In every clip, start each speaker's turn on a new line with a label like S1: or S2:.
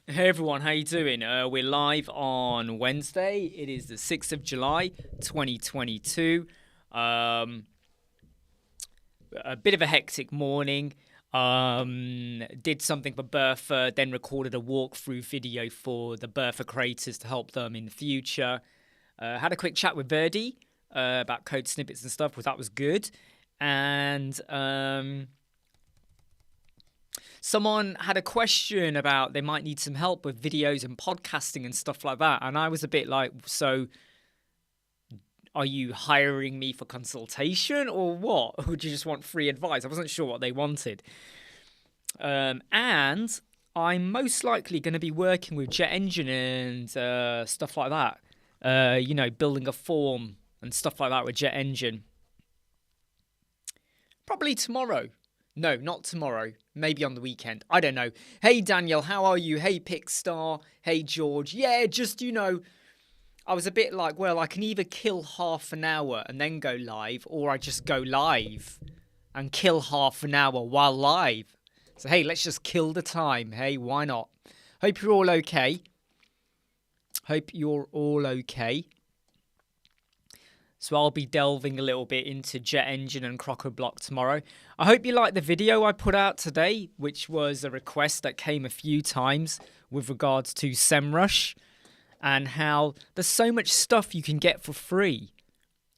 S1: Hey everyone, how you doing? We're live on Wednesday. It is the 6th of July, 2022. Um, a bit of a hectic morning. Did something for Bertha, then recorded a walkthrough video for the Bertha creators to help them in the future. Had a quick chat with Verdi about code snippets and stuff, which that was good. And someone had a question about they might need some help with videos and podcasting and stuff like that. And I was a bit like, so are you hiring me for consultation or what? Or would you just want free advice? I wasn't sure what they wanted. And I'm most likely going to be working with Jet Engine and stuff like that. Building a form and stuff like that with Jet Engine. Probably tomorrow. No, not tomorrow. Maybe on the weekend. I don't know. Hey, Daniel, how are you? Hey, Pickstar. Hey, George. Yeah, just, I was a bit like, well, I can either kill half an hour and then go live, or I just go live and kill half an hour while live. So, hey, let's just kill the time. Hey, why not? Hope you're all okay. So I'll be delving a little bit into Jet Engine and Croco Block tomorrow. I hope you like the video I put out today, which was a request that came a few times with regards to SEMrush and how there's so much stuff you can get for free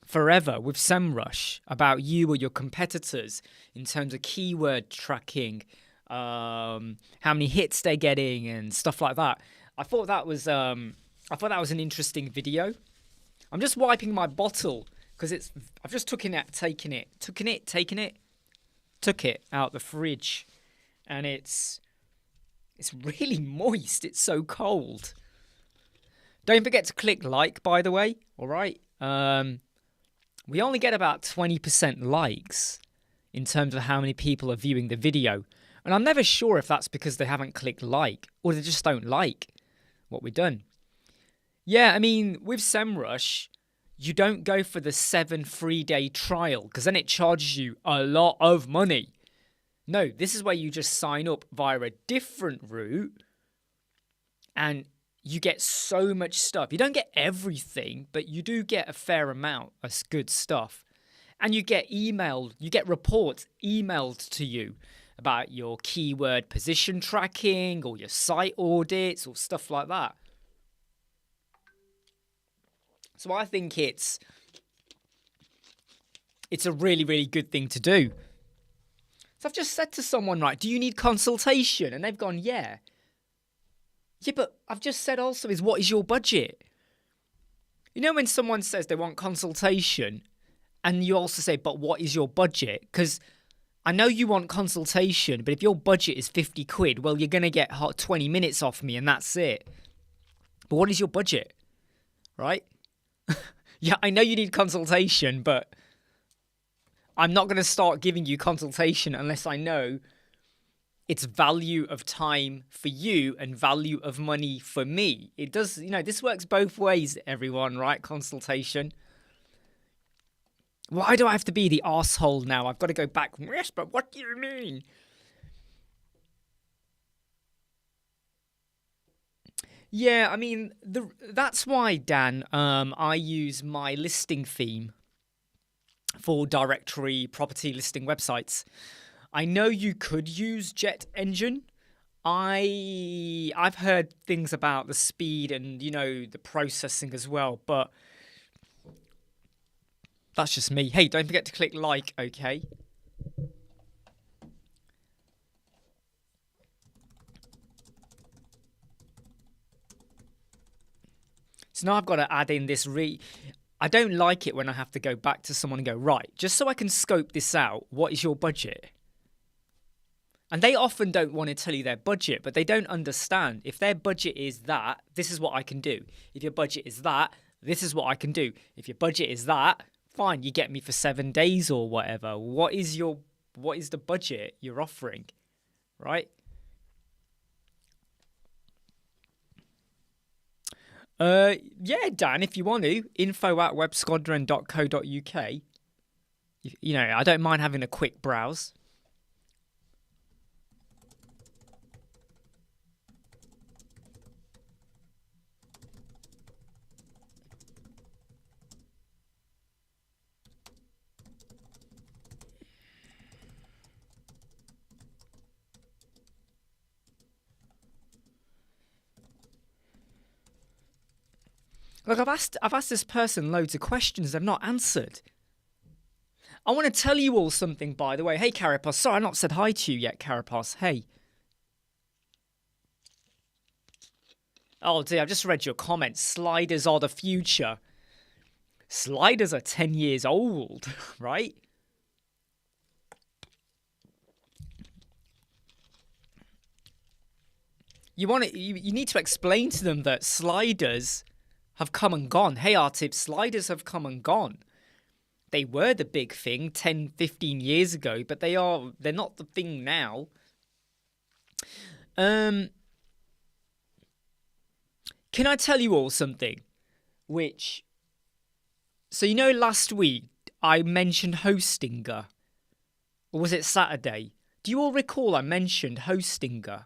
S1: forever with SEMrush about you or your competitors in terms of keyword tracking, how many hits they're getting and stuff like that. I thought that was an interesting video. I'm just wiping my bottle because I've just took it out the fridge, and it's really moist. It's so cold. Don't forget to click like, by the way. All right. We only get about 20% likes in terms of how many people are viewing the video, and I'm never sure if that's because they haven't clicked like or they just don't like what we've done. Yeah, I mean, with SEMrush, you don't go for the 7 free-day trial because then it charges you a lot of money. No, this is where you just sign up via a different route and you get so much stuff. You don't get everything, but you do get a fair amount of good stuff. And you get reports emailed to you about your keyword position tracking or your site audits or stuff like that. So I think it's a really, really good thing to do. So I've just said to someone, right, do you need consultation? And they've gone, yeah. Yeah, but I've just said also what is your budget? You know when someone says they want consultation and you also say, but what is your budget? Because I know you want consultation, but if your budget is 50 quid, well, you're going to get 20 minutes off me and that's it. But what is your budget? Right? Yeah, I know you need consultation, but I'm not going to start giving you consultation unless I know it's value of time for you and value of money for me. It does, this works both ways, everyone, right? Consultation. Why do I have to be the arsehole now? I've got to go back. Yes, but what do you mean? Yeah, I mean, that's why, Dan, I use my listing theme for directory property listing websites. I know you could use Jet Engine. I've heard things about the speed and, the processing as well, but that's just me. Hey, don't forget to click like, okay? So now I've got to add in this I don't like it when I have to go back to someone and go, right, just so I can scope this out, what is your budget? And they often don't want to tell you their budget, but they don't understand. If their budget is that, this is what I can do. If your budget is that, this is what I can do. If your budget is that, fine, you get me for 7 days or whatever. What is the budget you're offering, right? Yeah, Dan, if you want to, info@websquadron.co.uk. I don't mind having a quick browse. Look, I've asked this person loads of questions they've not answered. I want to tell you all something, by the way. Hey, Carapos. Sorry, I've not said hi to you yet, Carapos. Hey. Oh, dear, I've just read your comments. Sliders are the future. Sliders are 10 years old, right? You need to explain to them that sliders have come and gone. Hey, Artip, sliders have come and gone. They were the big thing 10, 15 years ago, but they're not the thing now. Can I tell you all something? So last week I mentioned Hostinger. Or was it Saturday? Do you all recall I mentioned Hostinger?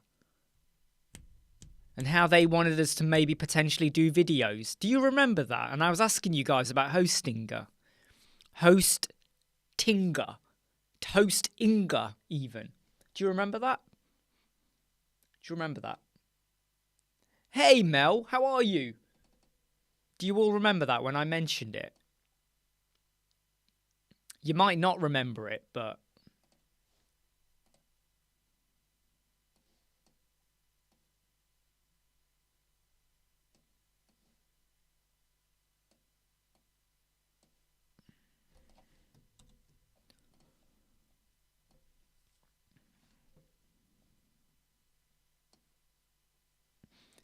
S1: And how they wanted us to maybe potentially do videos. Do you remember that? And I was asking you guys about Hostinger. Hostinger. Hostinger, even. Do you remember that? Hey, Mel, how are you? Do you all remember that when I mentioned it? You might not remember it, but...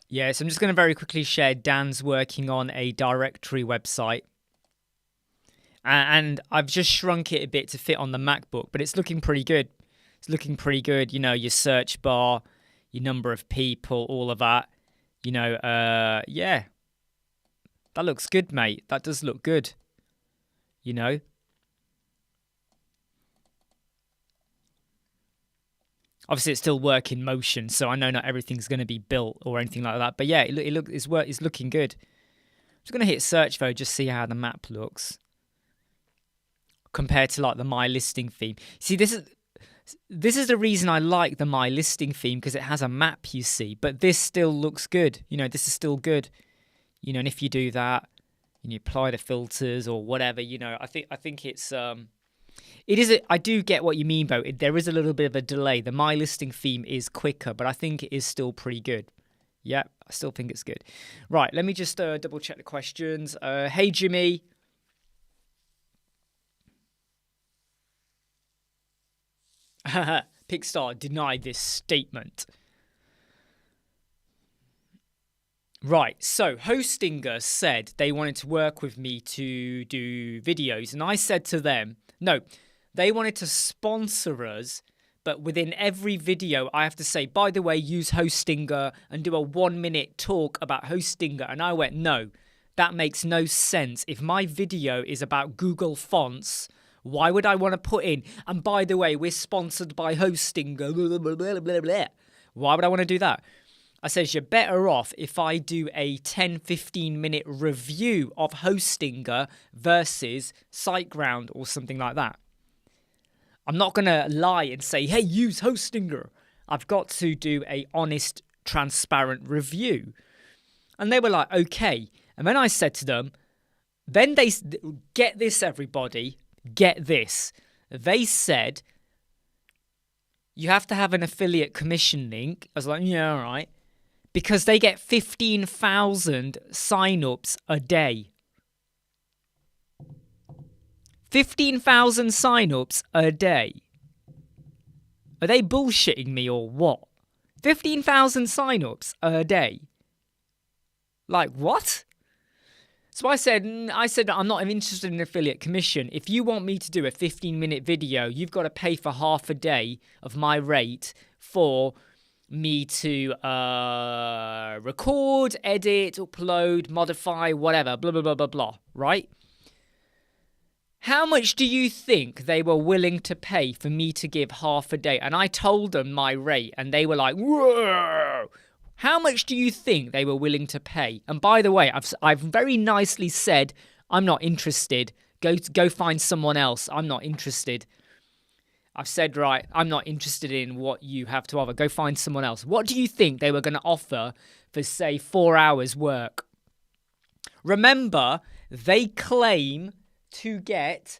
S1: Yeah, so I'm just going to very quickly share Dan's working on a directory website. And I've just shrunk it a bit to fit on the MacBook, but it's looking pretty good. Your search bar, your number of people, all of that. Yeah. That looks good, mate. That does look good. Obviously, it's still work in motion, so I know not everything's going to be built or anything like that. But yeah, it's looking good. I'm just going to hit search, though, just see how the map looks. Compared to, like, the My Listing theme. See, this is the reason I like the My Listing theme, because it has a map, you see. But this still looks good. This is still good. And if you do that, and you apply the filters or whatever, I think it's... It is. I do get what you mean, though. There is a little bit of a delay. The My Listing theme is quicker, but I think it is still pretty good. Yeah, I still think it's good. Right, let me just double check the questions. Hey, Jimmy. Pixar denied this statement. Right, so Hostinger said they wanted to work with me to do videos, and I said to them, no, they wanted to sponsor us, but within every video I have to say, by the way, use Hostinger and do a 1-minute talk about Hostinger. And I went, no, that makes no sense. If my video is about Google Fonts, why would I want to put in, and by the way, we're sponsored by Hostinger, blah, blah, blah, blah, blah. Why would I want to do that? I says, you're better off if I do a 10-15 minute review of Hostinger versus SiteGround or something like that. I'm not going to lie and say, hey, use Hostinger. I've got to do a honest, transparent review. And they were like, okay. And then I said to them, then they, get this, everybody, get this. They said, you have to have an affiliate commission link. I was like, yeah, all right. Because they get 15,000 sign-ups a day. 15,000 sign-ups a day. Are they bullshitting me or what? 15,000 sign-ups a day. Like, what? So I said, I'm not interested in affiliate commission. If you want me to do a 15-minute video, you've got to pay for half a day of my rate for me to record, edit, upload, modify, whatever, blah, blah, blah, blah, blah, right? How much do you think they were willing to pay for me to give half a day? And I told them my rate, and they were like, whoa! How much do you think they were willing to pay? And by the way, I've very nicely said, I'm not interested. Go find someone else. I'm not interested. I've said, right, I'm not interested in what you have to offer. Go find someone else. What do you think they were going to offer for, say, 4 hours work? Remember, they claim to get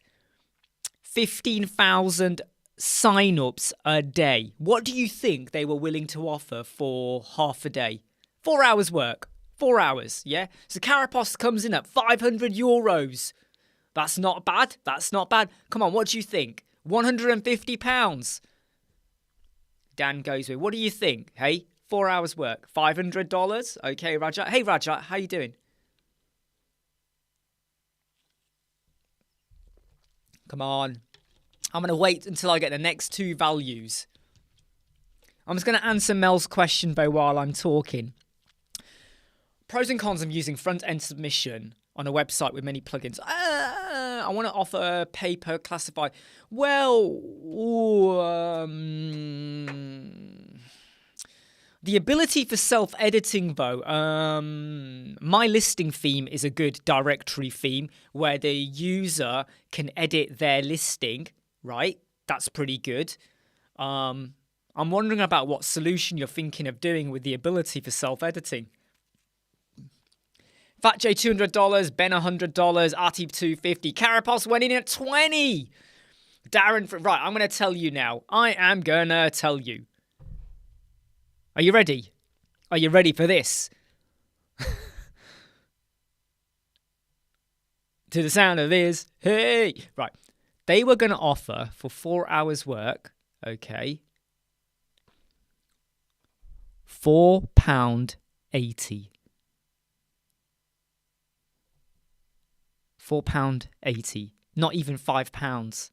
S1: 15,000 sign-ups a day. What do you think they were willing to offer for half a day? 4 hours work. 4 hours, yeah? So Carapace comes in at €500. That's not bad. That's not bad. Come on, what do you think? £150. Dan goes with, what do you think? Hey, 4 hours work. $500? Okay, Rajat. Hey, Rajat, how you doing? Come on. I'm going to wait until I get the next two values. I'm just going to answer Mel's question, though, while I'm talking. Pros and cons of using front-end submission on a website with many plugins. I want to offer paper classified. Well, the ability for self-editing, though. My listing theme is a good directory theme where the user can edit their listing, right? That's pretty good. I'm wondering about what solution you're thinking of doing with the ability for self-editing. Fat J $200, Ben $100, Artie $250, Carapace went in at 20. Darren, right, I'm going to tell you now. I am going to tell you. Are you ready? Are you ready for this? To the sound of this, hey! Right, they were going to offer for 4 hours work, okay, £4.80. £4.80, not even £5.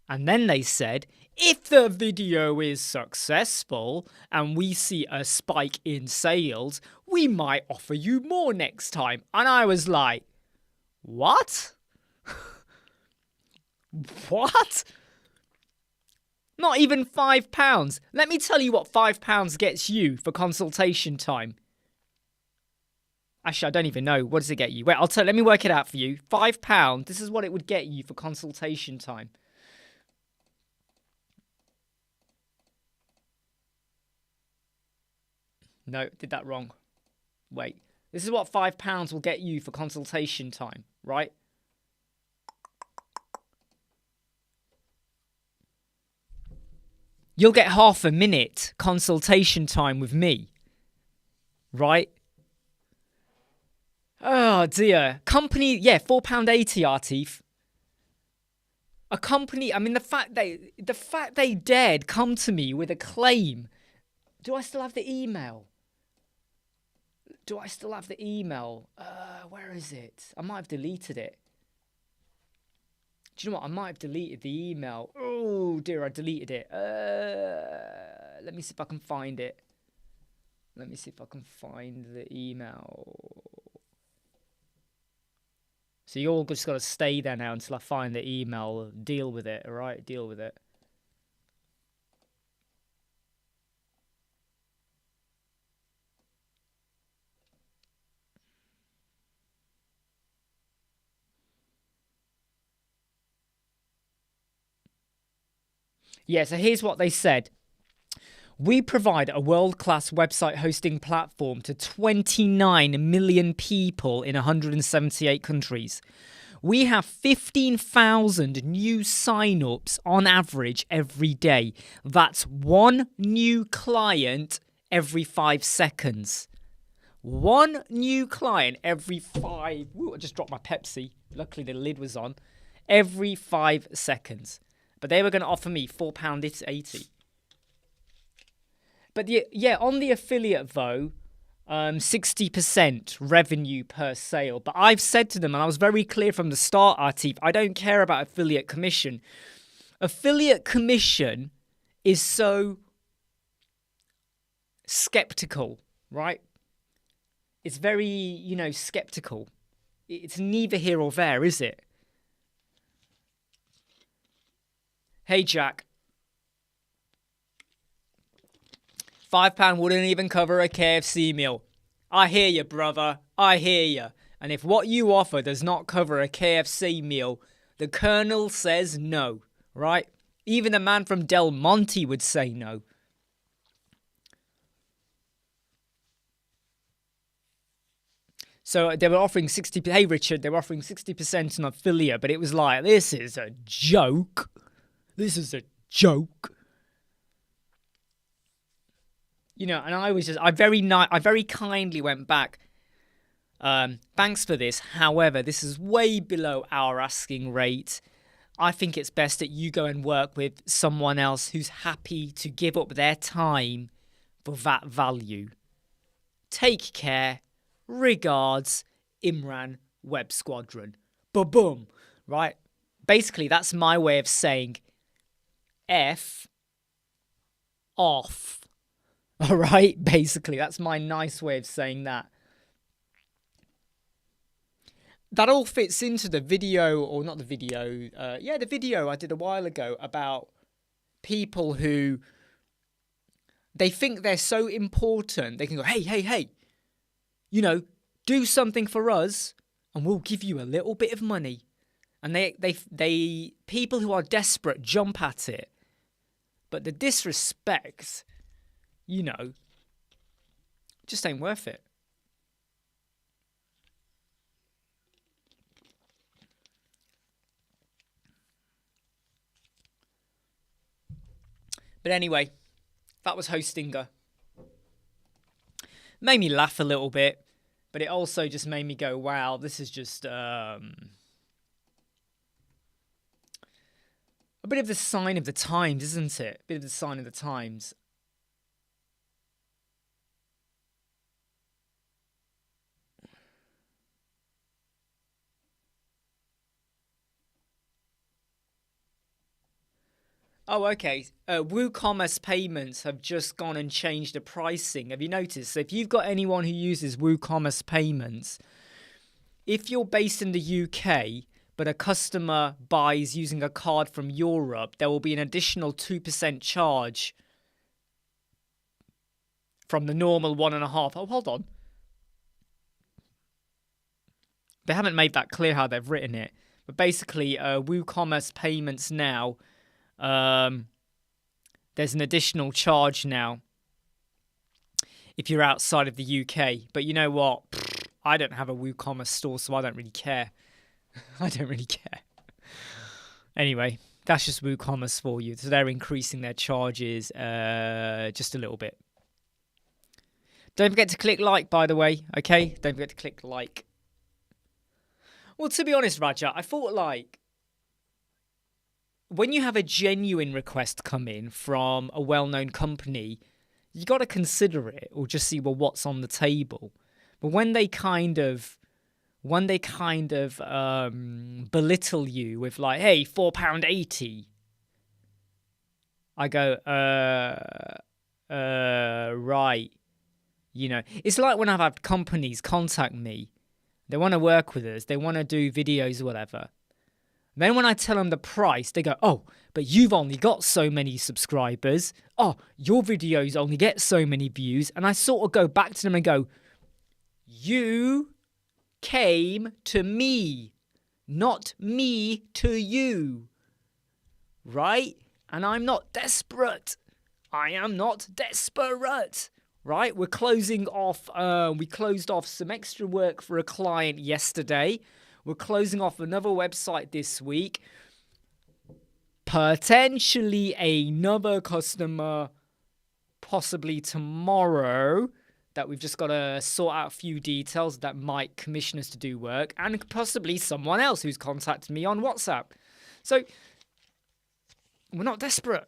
S1: And then they said, if the video is successful and we see a spike in sales, we might offer you more next time. And I was like, what? What? Not even £5. Let me tell you what £5 gets you for consultation time. Actually, I don't even know. What does it get you? Wait, let me work it out for you. £5. This is what it would get you for consultation time. No, did that wrong. Wait. This is what £5 will get you for consultation time, right? You'll get half a minute consultation time with me, right? Oh dear. Company, yeah, £4.80, Artif. A company, I mean, the fact they dared come to me with a claim. Do I still have the email? Where is it? I might have deleted it. Do you know what? I might have deleted the email. Oh dear, I deleted it. Let me see if I can find it. Let me see if I can find the email. So you all just got to stay there now until I find the email. Deal with it, all right? Deal with it. Yeah, so here's what they said. We provide a world-class website hosting platform to 29 million people in 178 countries. We have 15,000 new sign-ups on average every day. That's one new client every 5 seconds. One new client every 5... Ooh, I just dropped my Pepsi. Luckily, the lid was on. Every 5 seconds. But they were going to offer me £4.80. But yeah, on the affiliate though, 60% revenue per sale. But I've said to them, and I was very clear from the start, Artif, I don't care about affiliate commission. Affiliate commission is so skeptical, right? It's very, skeptical. It's neither here or there, is it? Hey, Jack. £5 wouldn't even cover a KFC meal. I hear you, brother. I hear you. And if what you offer does not cover a KFC meal, the Colonel says no, right? Even the man from Del Monte would say no. So they were offering 60. Hey Richard, they were offering 60% on affiliate, but it was like, this is a joke. This is a joke. You know, and I very kindly went back. Thanks for this. However, this is way below our asking rate. I think it's best that you go and work with someone else who's happy to give up their time for that value. Take care. Regards, Imran, Web Squadron. Ba-boom. Right? Basically, that's my way of saying F off. All right? Basically, that's my nice way of saying that. That all fits into the video, or not the video, the video I did a while ago about people who, they think they're so important, they can go, hey, you know, do something for us and we'll give you a little bit of money. And they people who are desperate jump at it. But the disrespect, you know, just ain't worth it. But anyway, that was Hostinga. Made me laugh a little bit, but it also just made me go, wow, this is just a bit of the sign of the times, isn't it? A bit of the sign of the times. Oh, okay. WooCommerce payments have just gone and changed the pricing. Have you noticed? So if you've got anyone who uses WooCommerce payments, if you're based in the UK, but a customer buys using a card from Europe, there will be an additional 2% charge from the normal 1.5%. Oh, hold on. They haven't made that clear how they've written it. But basically, WooCommerce payments now, there's an additional charge now if you're outside of the UK. But you know what? I don't have a WooCommerce store, so I don't really care. I don't really care. Anyway, that's just WooCommerce for you. So they're increasing their charges just a little bit. Don't forget to click like, by the way. Okay? Don't forget to click like. Well, to be honest, Raja, I thought like, when you have a genuine request come in from a well-known company, you got to consider it or just see, well, what's on the table. But when they kind of belittle you with like, hey, £4.80, I go, right. You know, it's like when I've had companies contact me, they want to work with us, they want to do videos or whatever. Then when I tell them the price, they go, oh, but you've only got so many subscribers. Oh, your videos only get so many views. And I sort of go back to them and go, you came to me, not me to you. Right? And I'm not desperate. I am not desperate. Right? We're closing off, we closed off some extra work for a client yesterday. We're closing off another website this week. Potentially another customer, possibly tomorrow, that we've just got to sort out a few details that might commission us to do work, and possibly someone else who's contacted me on WhatsApp. So we're not desperate.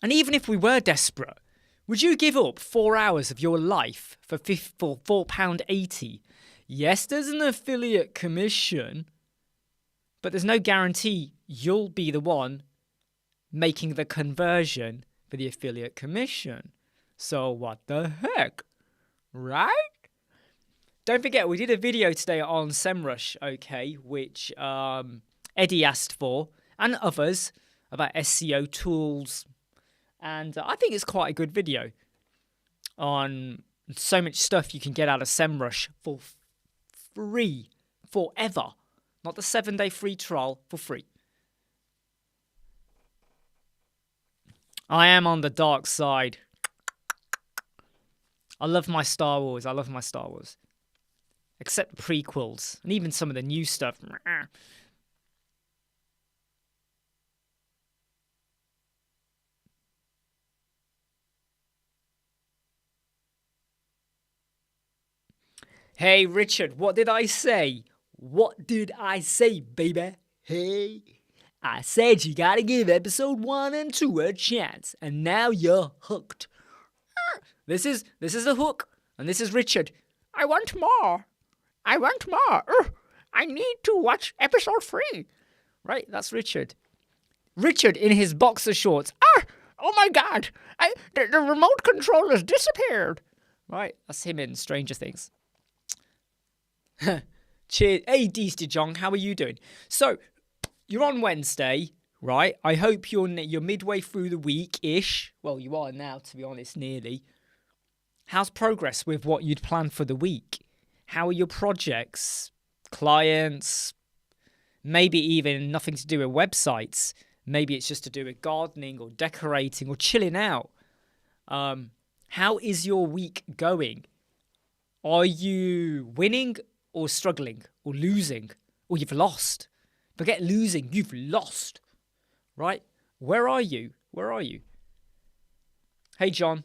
S1: And even if we were desperate, would you give up 4 hours of your life for £4.80? Yes, there's an affiliate commission, but there's no guarantee you'll be the one making the conversion for the affiliate commission. So what the heck, right? Don't forget, we did a video today on SEMrush, okay, which Eddie asked for, and others, about SEO tools. And I think it's quite a good video on so much stuff you can get out of SEMrush for free, forever. Not the 7-day free trial, for free. I am on the dark side. I love my Star Wars. except the prequels and even some of the new stuff. Hey, Richard, what did I say? What did I say, baby? Hey, I said you gotta give episode 1 and 2 a chance, and now you're hooked. This is the hook, and this is Richard. I want more. I want more. I need to watch episode 3. Right, that's Richard. Richard in his boxer shorts. Oh my God! The remote control has disappeared. Right, that's him in Stranger Things. Cheers. Hey, Deesty Jong, how are you doing? So, you're on Wednesday, right? I hope you're midway through the week-ish. Well, you are now, to be honest, nearly. How's progress with what you'd planned for the week? How are your projects, clients, maybe even nothing to do with websites? Maybe it's just to do with gardening or decorating or chilling out. How is your week going? Are you winning or struggling or losing or you've lost? Forget losing, you've lost, right? Where are you? Where are you? Hey, John.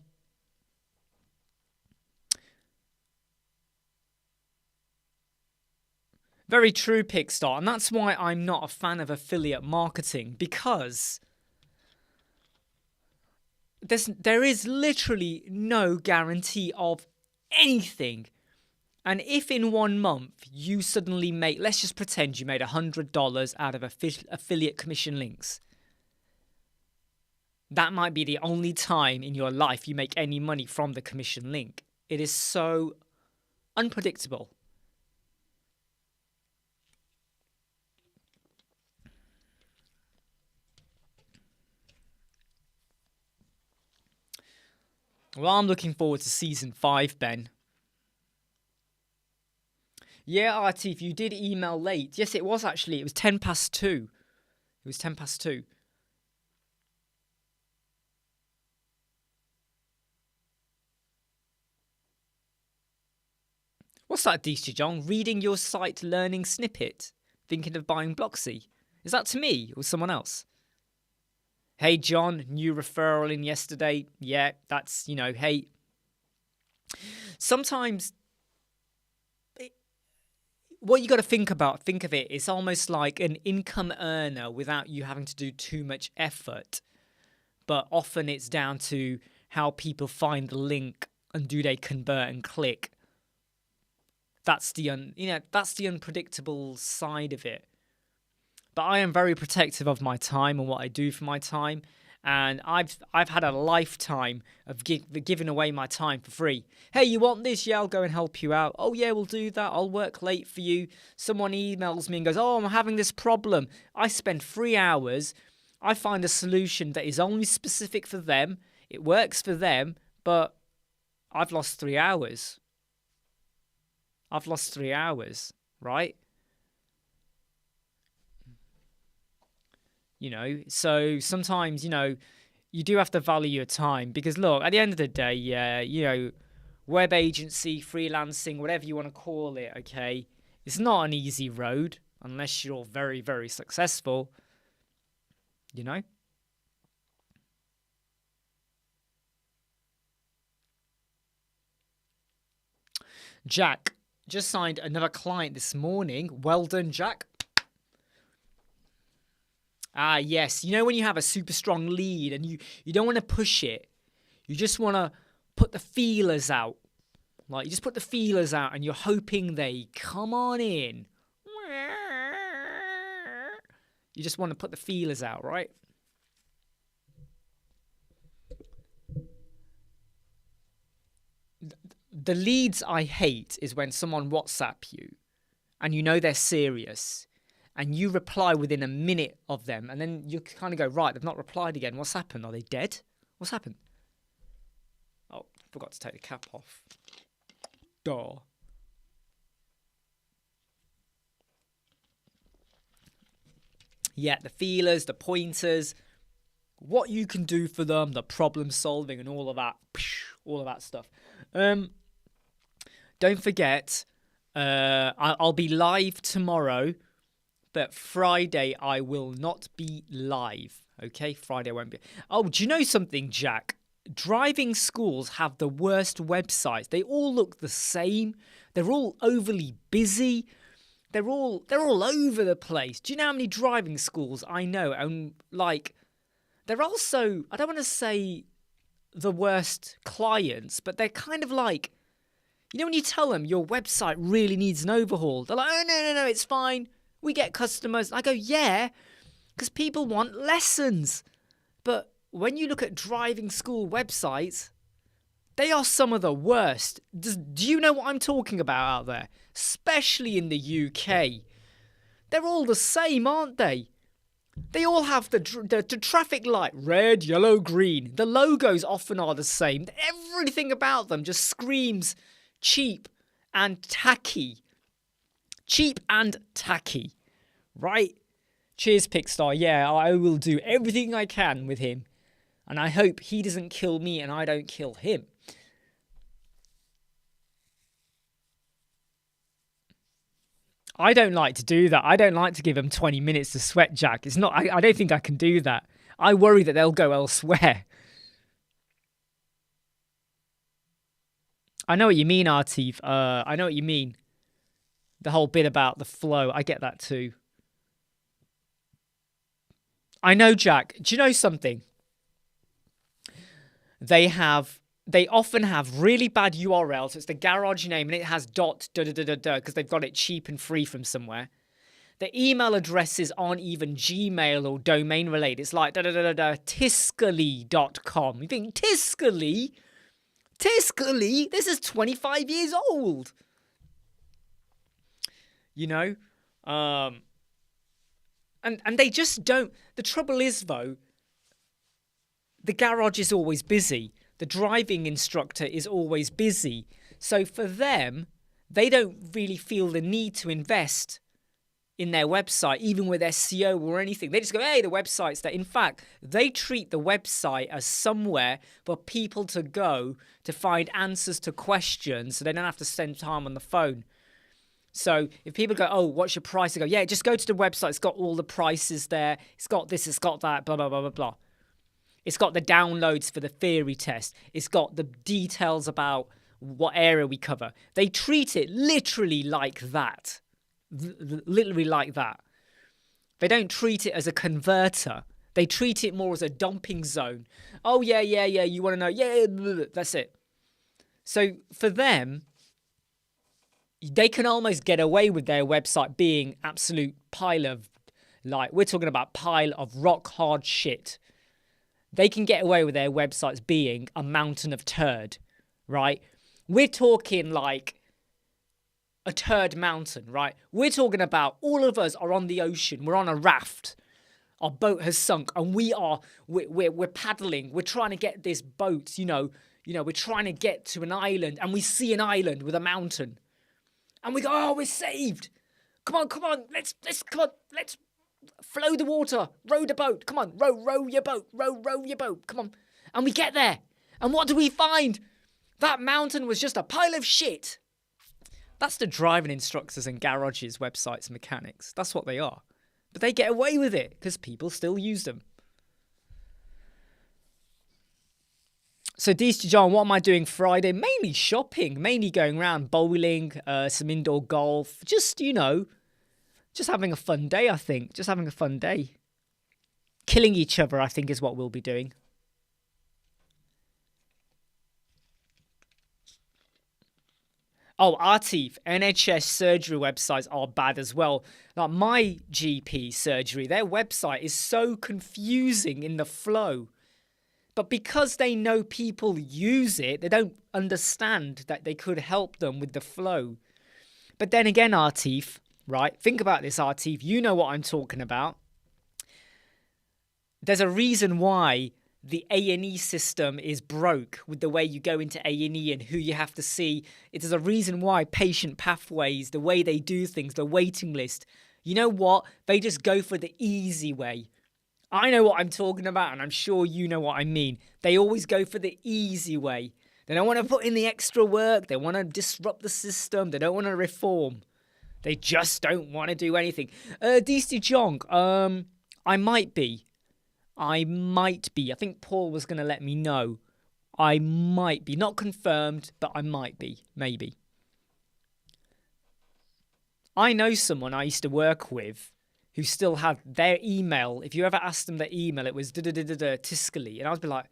S1: Very true, Pickstar. And that's why I'm not a fan of affiliate marketing, because there is literally no guarantee of anything. And if in 1 month you suddenly make, let's just pretend you made $100 out of affiliate commission links. That might be the only time in your life you make any money from the commission link. It is so unpredictable. Well, I'm looking forward to season 5, Ben. Yeah, Artif, you did email late. Yes, it was actually. It was 10 past 2. It was 10 past 2. What's that, DC John? Reading your site learning snippet? Thinking of buying Bloxy? Is that to me or someone else? Hey, John, new referral in yesterday. Yeah, that's, hey. Sometimes what you got to think of it, it's almost like an income earner without you having to do too much effort. But often it's down to how people find the link and do they convert and click. That's the unpredictable side of it. But I am very protective of my time and what I do for my time. And I've had a lifetime of giving away my time for free. Hey, you want this? Yeah, I'll go and help you out. Oh, yeah, we'll do that. I'll work late for you. Someone emails me and goes, oh, I'm having this problem. I spend 3 hours. I find a solution that is only specific for them. It works for them, but I've lost 3 hours. I've lost 3 hours, right? So sometimes, you do have to value your time, because look, at the end of the day, yeah, web agency, freelancing, whatever you want to call it, okay, it's not an easy road unless you're very, very successful, Jack just signed another client this morning. Well done, Jack. Ah, yes. When you have a super strong lead and you don't want to push it. You just want to put the feelers out. Like, you just put the feelers out and you're hoping they come on in. You just want to put the feelers out, right? The leads I hate is when someone WhatsApp you and they're serious. And you reply within a minute of them, and then you kind of go, right, they've not replied again. What's happened? Are they dead? What's happened? Oh, forgot to take the cap off. Duh. Yeah, the feelers, the pointers, what you can do for them, the problem solving, and all of that stuff. Don't forget, I'll be live tomorrow, but Friday I will not be live. Okay, Friday I won't be. Oh, do you know something, Jack? Driving schools have the worst websites. They all look the same. They're all overly busy. They're all over the place. Do you know how many driving schools I know? And like, they're also, I don't want to say the worst clients, but they're kind of like, you know, when you tell them your website really needs an overhaul, they're like, oh, no, it's fine. We get customers. I go, yeah, because people want lessons. But when you look at driving school websites, they are some of the worst. Do you know what I'm talking about out there? Especially in the UK. They're all the same, aren't they? They all have the traffic light, red, yellow, green. The logos often are the same. Everything about them just screams cheap and tacky. Cheap and tacky, right? Cheers, Pickstar. Yeah, I will do everything I can with him. And I hope he doesn't kill me and I don't kill him. I don't like to do that. I don't like to give them 20 minutes to sweat, Jack. It's not. I don't think I can do that. I worry that they'll go elsewhere. I know what you mean, Artif. I know what you mean. The whole bit about the flow. I get that too. I know, Jack. Do you know something? They often have really bad URLs. So it's the garage name and it has dot da da da da da because they've got it cheap and free from somewhere. The email addresses aren't even Gmail or domain related. It's like da da da da da tiscali.com. You think Tiscali? Tiscali? This is 25 years old. You know? And they just don't. The trouble is, though, the garage is always busy. The driving instructor is always busy. So for them, they don't really feel the need to invest in their website, even with SEO or anything. They just go, hey, the website's there. In fact, they treat the website as somewhere for people to go to find answers to questions so they don't have to spend time on the phone. So if people go, oh, what's your price? They go, yeah, just go to the website. It's got all the prices there. It's got this, it's got that, blah, blah, blah, blah, blah. It's got the downloads for the theory test. It's got the details about what area we cover. They treat it literally like that. Literally like that. They don't treat it as a converter. They treat it more as a dumping zone. Oh, yeah, you want to know? Yeah, that's it. So for them, they can almost get away with their website being absolute pile of, like, we're talking about pile of rock hard shit. They can get away with their websites being a mountain of turd, right? We're talking like a turd mountain, right? We're talking about all of us are on the ocean. We're on a raft. Our boat has sunk and we're paddling. We're trying to get this boat, you know, we're trying to get to an island and we see an island with a mountain. And we go, oh, we're saved. Come on, let's flow the water, row the boat, come on, row your boat, row your boat, come on. And we get there. And what do we find? That mountain was just a pile of shit. That's the driving instructors and garages, websites, mechanics. That's what they are. But they get away with it because people still use them. So, John, what am I doing Friday? Mainly shopping, mainly going around bowling, some indoor golf. Just, just having a fun day, I think. Just having a fun day. Killing each other, I think, is what we'll be doing. Oh, Artif, NHS surgery websites are bad as well. Like my GP surgery, their website is so confusing in the flow. But because they know people use it, they don't understand that they could help them with the flow. But then again, Artif, right? Think about this, Artif. You know what I'm talking about. There's a reason why the A&E system is broke with the way you go into A&E and who you have to see. It is a reason why patient pathways, the way they do things, the waiting list. You know what? They just go for the easy way. I know what I'm talking about, and I'm sure you know what I mean. They always go for the easy way. They don't want to put in the extra work. They want to disrupt the system. They don't want to reform. They just don't want to do anything. DC Jong, I might be. I think Paul was going to let me know. I might be. Not confirmed, but I might be. Maybe. I know someone I used to work with who still had their email. If you ever asked them their email, it was Tiscali. And I was be like,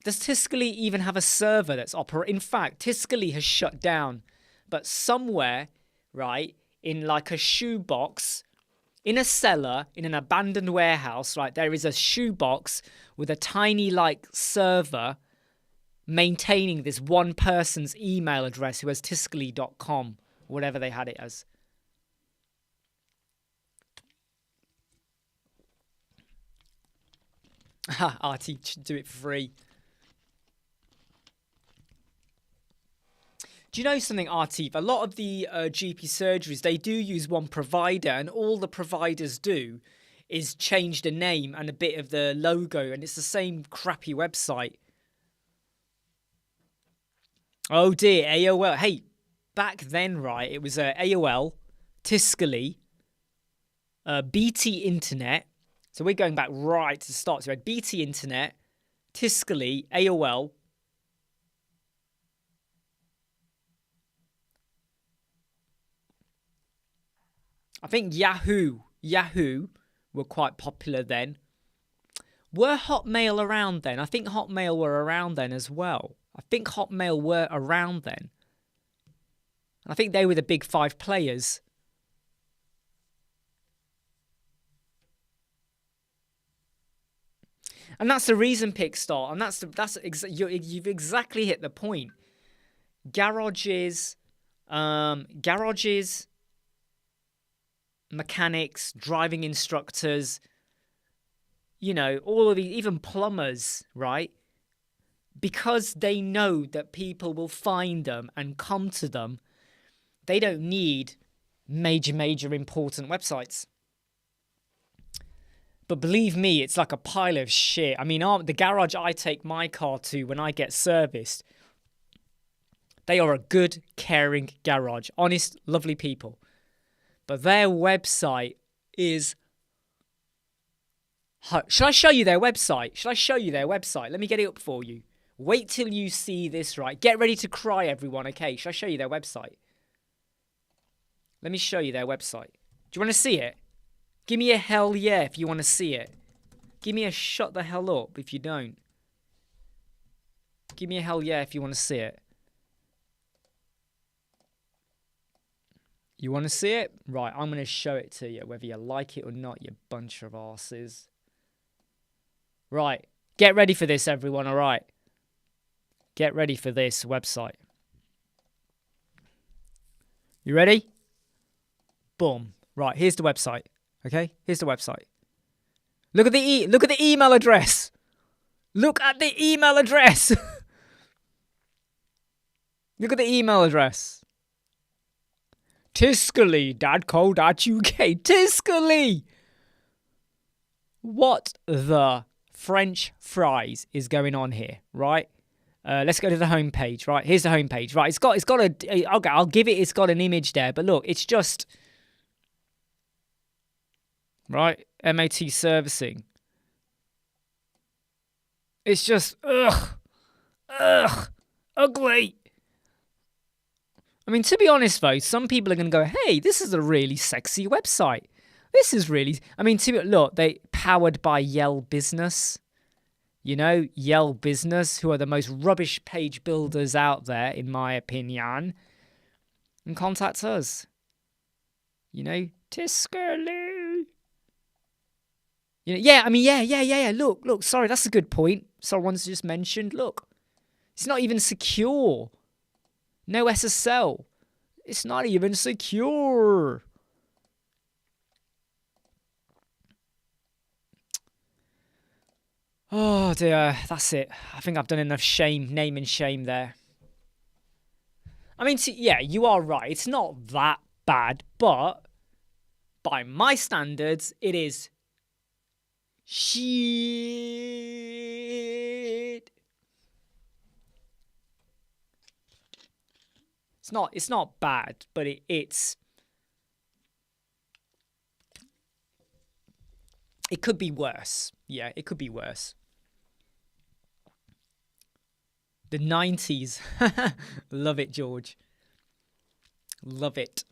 S1: does Tiscali even have a server that's operating? In fact, Tiscali has shut down. But somewhere, right, in like a shoebox, in a cellar, in an abandoned warehouse, right, there is a shoebox with a tiny like server maintaining this one person's email address who has tiscali.com, whatever they had it as. RT, do it for free. Do you know something, Artif? A lot of the GP surgeries, they do use one provider, and all the providers do is change the name and a bit of the logo, and it's the same crappy website. Oh dear, AOL. Hey, back then, right, it was AOL, Tiscali, BT Internet. So we're going back right to the start. So we had BT Internet, Tiscali, AOL. I think Yahoo were quite popular then. Were Hotmail around then? I think Hotmail were around then as well. I think Hotmail were around then. I think they were the big five players. And that's the reason, Pickstar, and you've exactly hit the point. Garages, mechanics, driving instructors, you know, all of these, even plumbers, right? Because they know that people will find them and come to them, they don't need major important websites. But believe me, it's like a pile of shit. I mean, the garage I take my car to when I get serviced, they are a good, caring garage. Honest, lovely people. But their website is... Should I show you their website? Let me get it up for you. Wait till you see this, right? Get ready to cry, everyone, okay? Should I show you their website? Let me show you their website. Do you want to see it? Give me a hell yeah if you want to see it. Give me a shut the hell up if you don't. Give me a hell yeah if you want to see it. You want to see it? Right, I'm going to show it to you, whether you like it or not, you bunch of arses. Right, get ready for this, everyone, all right? Get ready for this website. You ready? Boom. Right, here's the website. Okay, here's the website. Look at the email address. Look at the email address. Look at the email address. Tiscali.co.uk. Tiscali. What the French fries is going on here, right? Let's go to the homepage, right? Here's the homepage, right? It's got a. Okay, I'll give it. It's got an image there, but look, it's just. Right, MAT servicing. It's just ugly. I mean, to be honest, though, some people are going to go, hey, this is a really sexy website. This is really... I mean, look, they powered by Yell Business. You know, Yell Business, who are the most rubbish page builders out there, in my opinion. And contact us. You know, Tiscali. You know, yeah, I mean, yeah. Look, sorry, that's a good point. Someone's just mentioned, look. It's not even secure. No SSL. It's not even secure. Oh dear, that's it. I think I've done enough name and shame there. I mean, yeah, you are right. It's not that bad, but by my standards, it is shit. It's not bad, but it could be worse. Yeah, it could be worse. The 90s. Love it, George. Love it.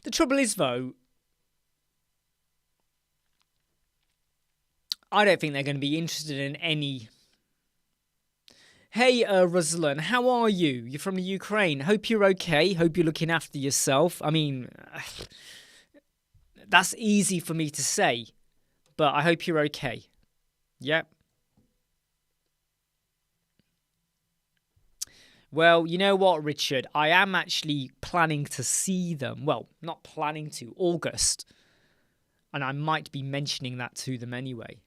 S1: The trouble is, though, I don't think they're going to be interested in any. Hey, Ruslan, how are you? You're from the Ukraine. Hope you're okay. Hope you're looking after yourself. I mean, that's easy for me to say, but I hope you're okay. Yep. Well, you know what, Richard? I am actually planning to see them. Well, not planning to, August. And I might be mentioning that to them anyway.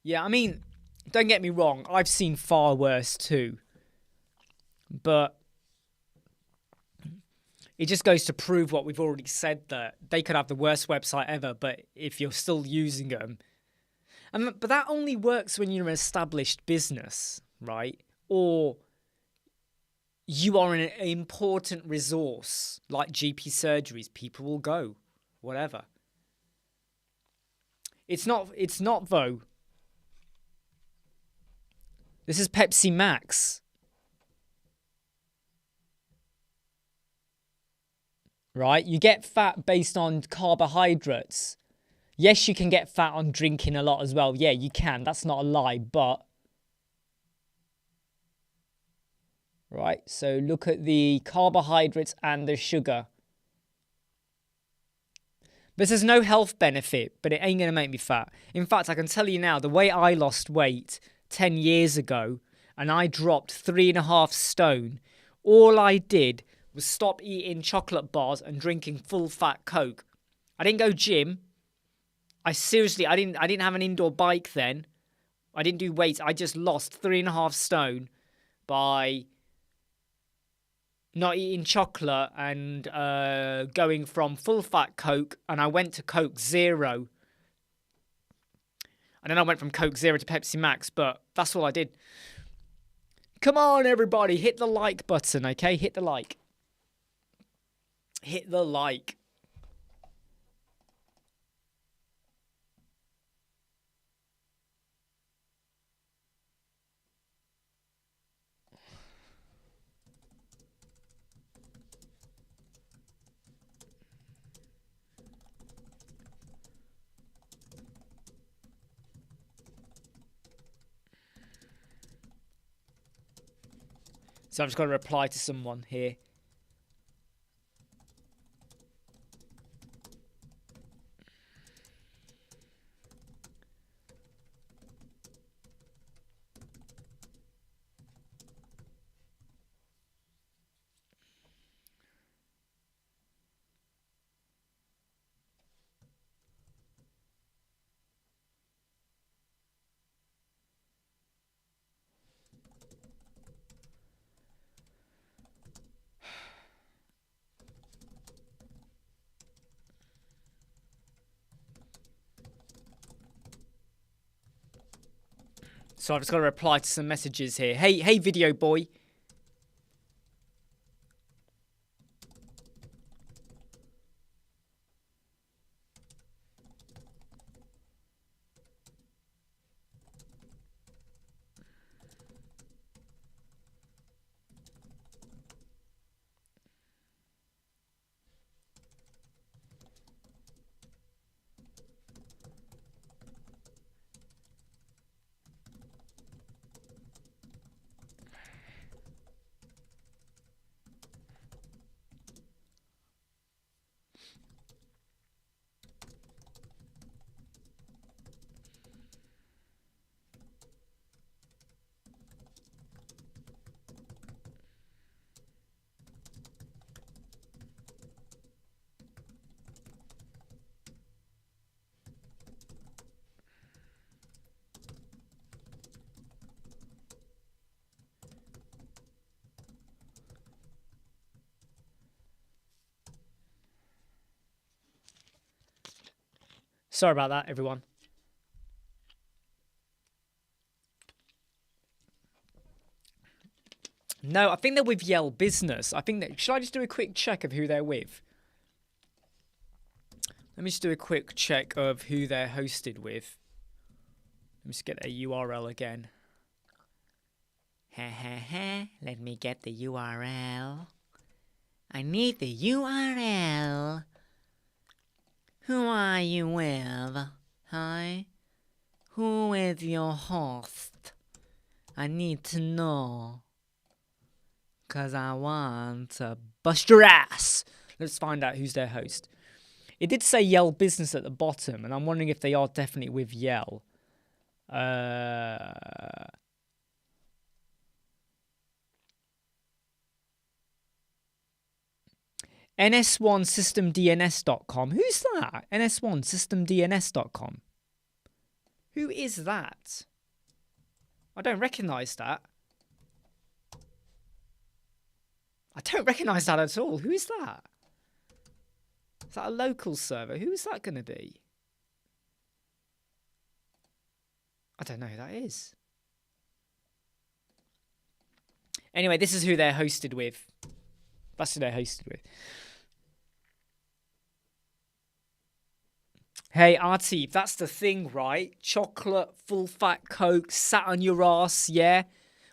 S1: Yeah, I mean, don't get me wrong. I've seen far worse too. But it just goes to prove what we've already said, that they could have the worst website ever, but if you're still using them. But that only works when you're an established business, right? Or you are an important resource, like GP surgeries. People will go, whatever. It's not though. This is Pepsi Max. Right? You get fat based on carbohydrates. Yes, you can get fat on drinking a lot as well. Yeah, you can. That's not a lie, but... Right, so look at the carbohydrates and the sugar. This has no health benefit, but it ain't going to make me fat. In fact, I can tell you now, the way I lost weight 10 years ago, and I dropped 3.5 stone, all I did was stop eating chocolate bars and drinking full fat Coke. I didn't go gym. I didn't have an indoor bike then. I didn't do weights. I just lost 3.5 stone by not eating chocolate and going from full fat Coke, and I went to Coke Zero. And then I went from Coke Zero to Pepsi Max, but that's all I did. Come on, everybody, hit the like button, okay? Hit the like. Hit the like. So I've just got to reply to someone here. So I've just got to reply to some messages here. Hey, video boy. Sorry about that, everyone. No, I think they're with Yell Business. I think that. Should I just do a quick check of who they're with? Let me just do a quick check of who they're hosted with. Let me just get their URL again. Let me get the URL. I need the URL. Who are you with? Hi? Who is your host? I need to know. 'Cause I want to bust your ass. Let's find out who's their host. It did say Yell Business at the bottom, and I'm wondering if they are definitely with Yell. NS1systemdns.com. Who's that? NS1systemdns.com. Who is that? I don't recognise that. I don't recognise that at all. Who is that? Is that a local server? Who is that going to be? I don't know who that is. Anyway, this is who they're hosted with. That's who they're hosted with. Hey, Artie, that's the thing, right? Chocolate, full fat Coke, sat on your ass, yeah?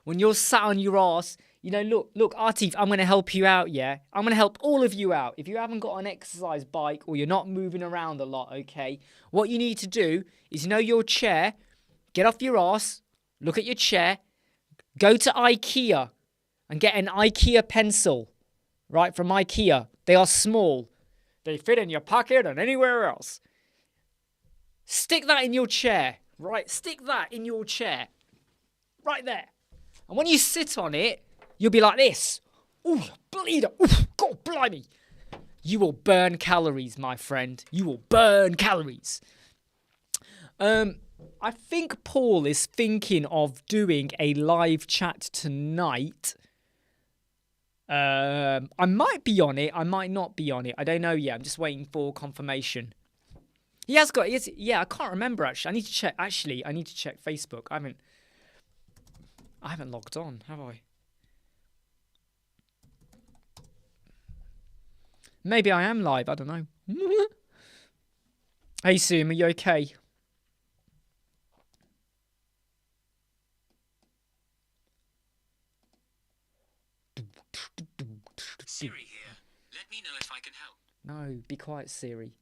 S1: When you're sat on your ass, you know, look, Artie, I'm going to help you out, yeah? I'm going to help all of you out. If you haven't got an exercise bike or you're not moving around a lot, okay? What you need to do is, you know, your chair, get off your ass, look at your chair, go to IKEA and get an IKEA pencil, right, from IKEA. They are small. They fit in your pocket and anywhere else. Stick that in your chair, right? Stick that in your chair, right there. And when you sit on it, you'll be like this. Ooh, bleeder. Ooh, God blimey. You will burn calories, my friend. You will burn calories. I think Paul is thinking of doing a live chat tonight. I might be on it. I might not be on it. I don't know yet. I'm just waiting for confirmation. He has got. Yeah, I can't remember actually. I need to check. Actually, I need to check Facebook. I haven't logged on, have I? Maybe I am live. I don't know. Hey, Sue, are you okay?
S2: Siri here. Let me know if I can help.
S1: No, be quiet, Siri.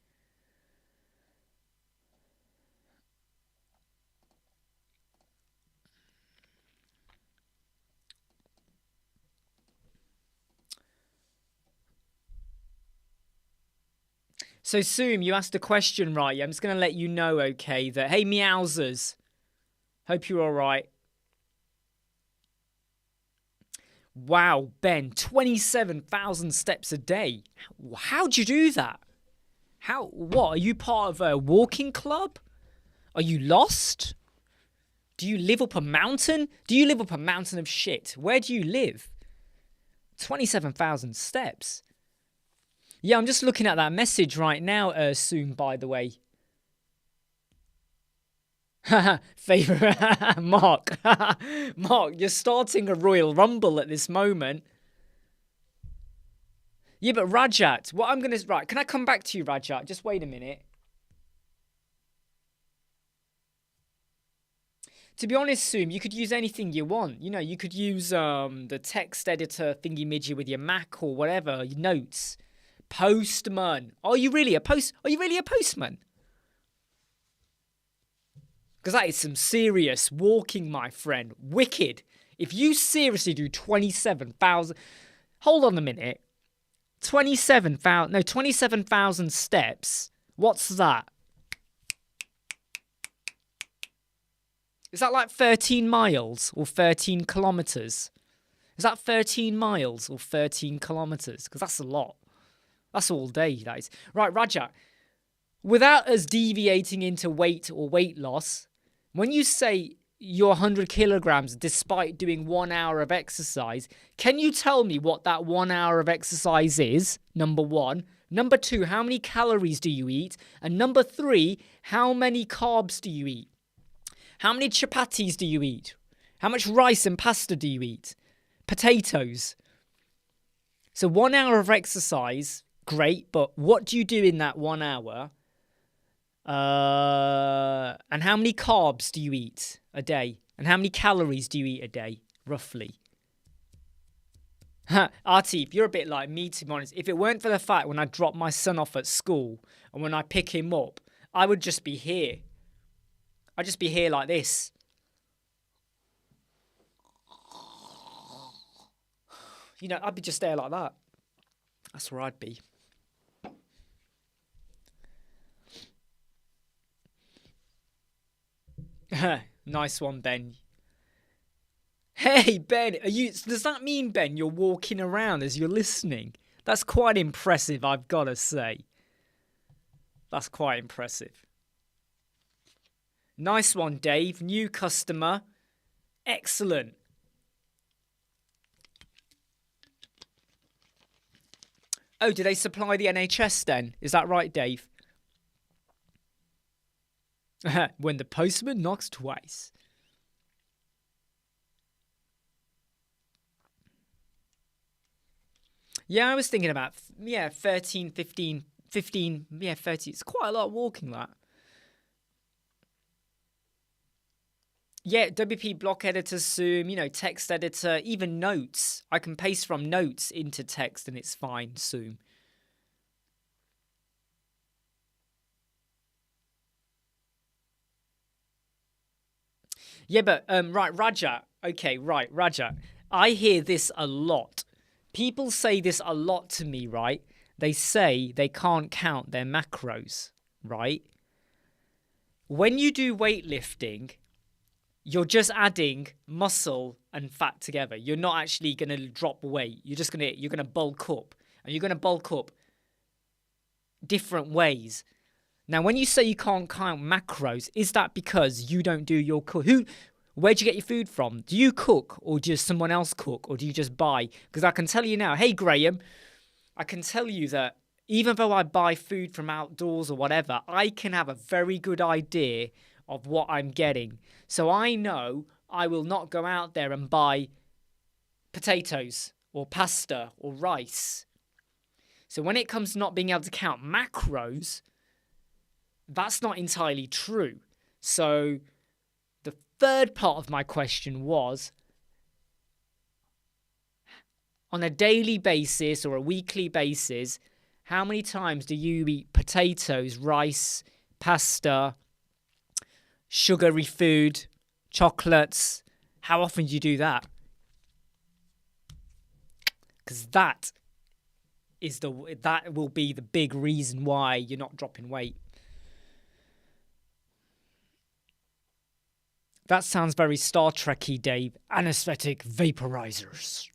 S1: So, Soom, you asked a question, right? I'm just going to let you know, okay, that, hey, meowsers, hope you're all right. Wow, Ben, 27,000 steps a day. How'd you do that? What, are you part of a walking club? Are you lost? Do you live up a mountain? Do you live up a mountain of shit? Where do you live? 27,000 steps. Yeah, I'm just looking at that message right now, soon, by the way. Favorite Mark. Mark, you're starting a Royal Rumble at this moment. Yeah, but Rajat, what I'm going to... Right, can I come back to you, Rajat? Just wait a minute. To be honest, Soom, you could use anything you want. You know, you could use the text editor thingy-midgy with your Mac or whatever, your notes. Postman. Are you really a postman? Because that is some serious walking, my friend. Wicked. If you seriously do 27,000... Hold on a minute. 27,000 steps. What's that? Is that like 13 miles or 13 kilometers? Is that 13 miles or 13 kilometers? Because that's a lot. That's all day, that is. Right, Rajat. Without us deviating into weight or weight loss, when you say you're 100 kilograms despite doing 1 hour of exercise, can you tell me what that 1 hour of exercise is? Number one. Number 2, how many calories do you eat? And number 3, how many carbs do you eat? How many chapatis do you eat? How much rice and pasta do you eat? Potatoes. So 1 hour of exercise, great, but what do you do in that 1 hour? And how many carbs do you eat a day? And how many calories do you eat a day, roughly? Atif, you're a bit like me, to be honest. If it weren't for the fact when I drop my son off at school and when I pick him up, I would just be here. I'd just be here like this. You know, I'd be just there like that. That's where I'd be. Nice one, Ben. Hey, Ben, does that mean, Ben, you're walking around as you're listening? That's quite impressive, I've got to say. That's quite impressive. Nice one, Dave. New customer. Excellent. Oh, do they supply the NHS then? Is that right, Dave? When the postman knocks twice. Yeah, I was thinking about, 13, 15, 30. It's quite a lot of walking, that. Yeah, WP block editor, Zoom, text editor, even notes. I can paste from notes into text and it's fine, Zoom. Yeah, but, right, Raja. Okay, right, Raja. I hear this a lot. People say this a lot to me, right? They say they can't count their macros, right? When you do weightlifting, you're just adding muscle and fat together. You're not actually going to drop weight. You're going to bulk up. And you're going to bulk up different ways. Now, when you say you can't count macros, is that because you don't do your where do you get your food from? Do you cook or does someone else cook or do you just buy? Because I can tell you now, hey, Graham, I can tell you that even though I buy food from outdoors or whatever, I can have a very good idea of what I'm getting. So I know I will not go out there and buy potatoes or pasta or rice. So when it comes to not being able to count macros, that's not entirely true. So the third part of my question was, on a daily basis or a weekly basis, how many times do you eat potatoes, rice, pasta, sugary food, chocolates? How often do you do that? Because that will be the big reason why you're not dropping weight. That sounds very Star Trek-y, Dave. Anesthetic vaporizers.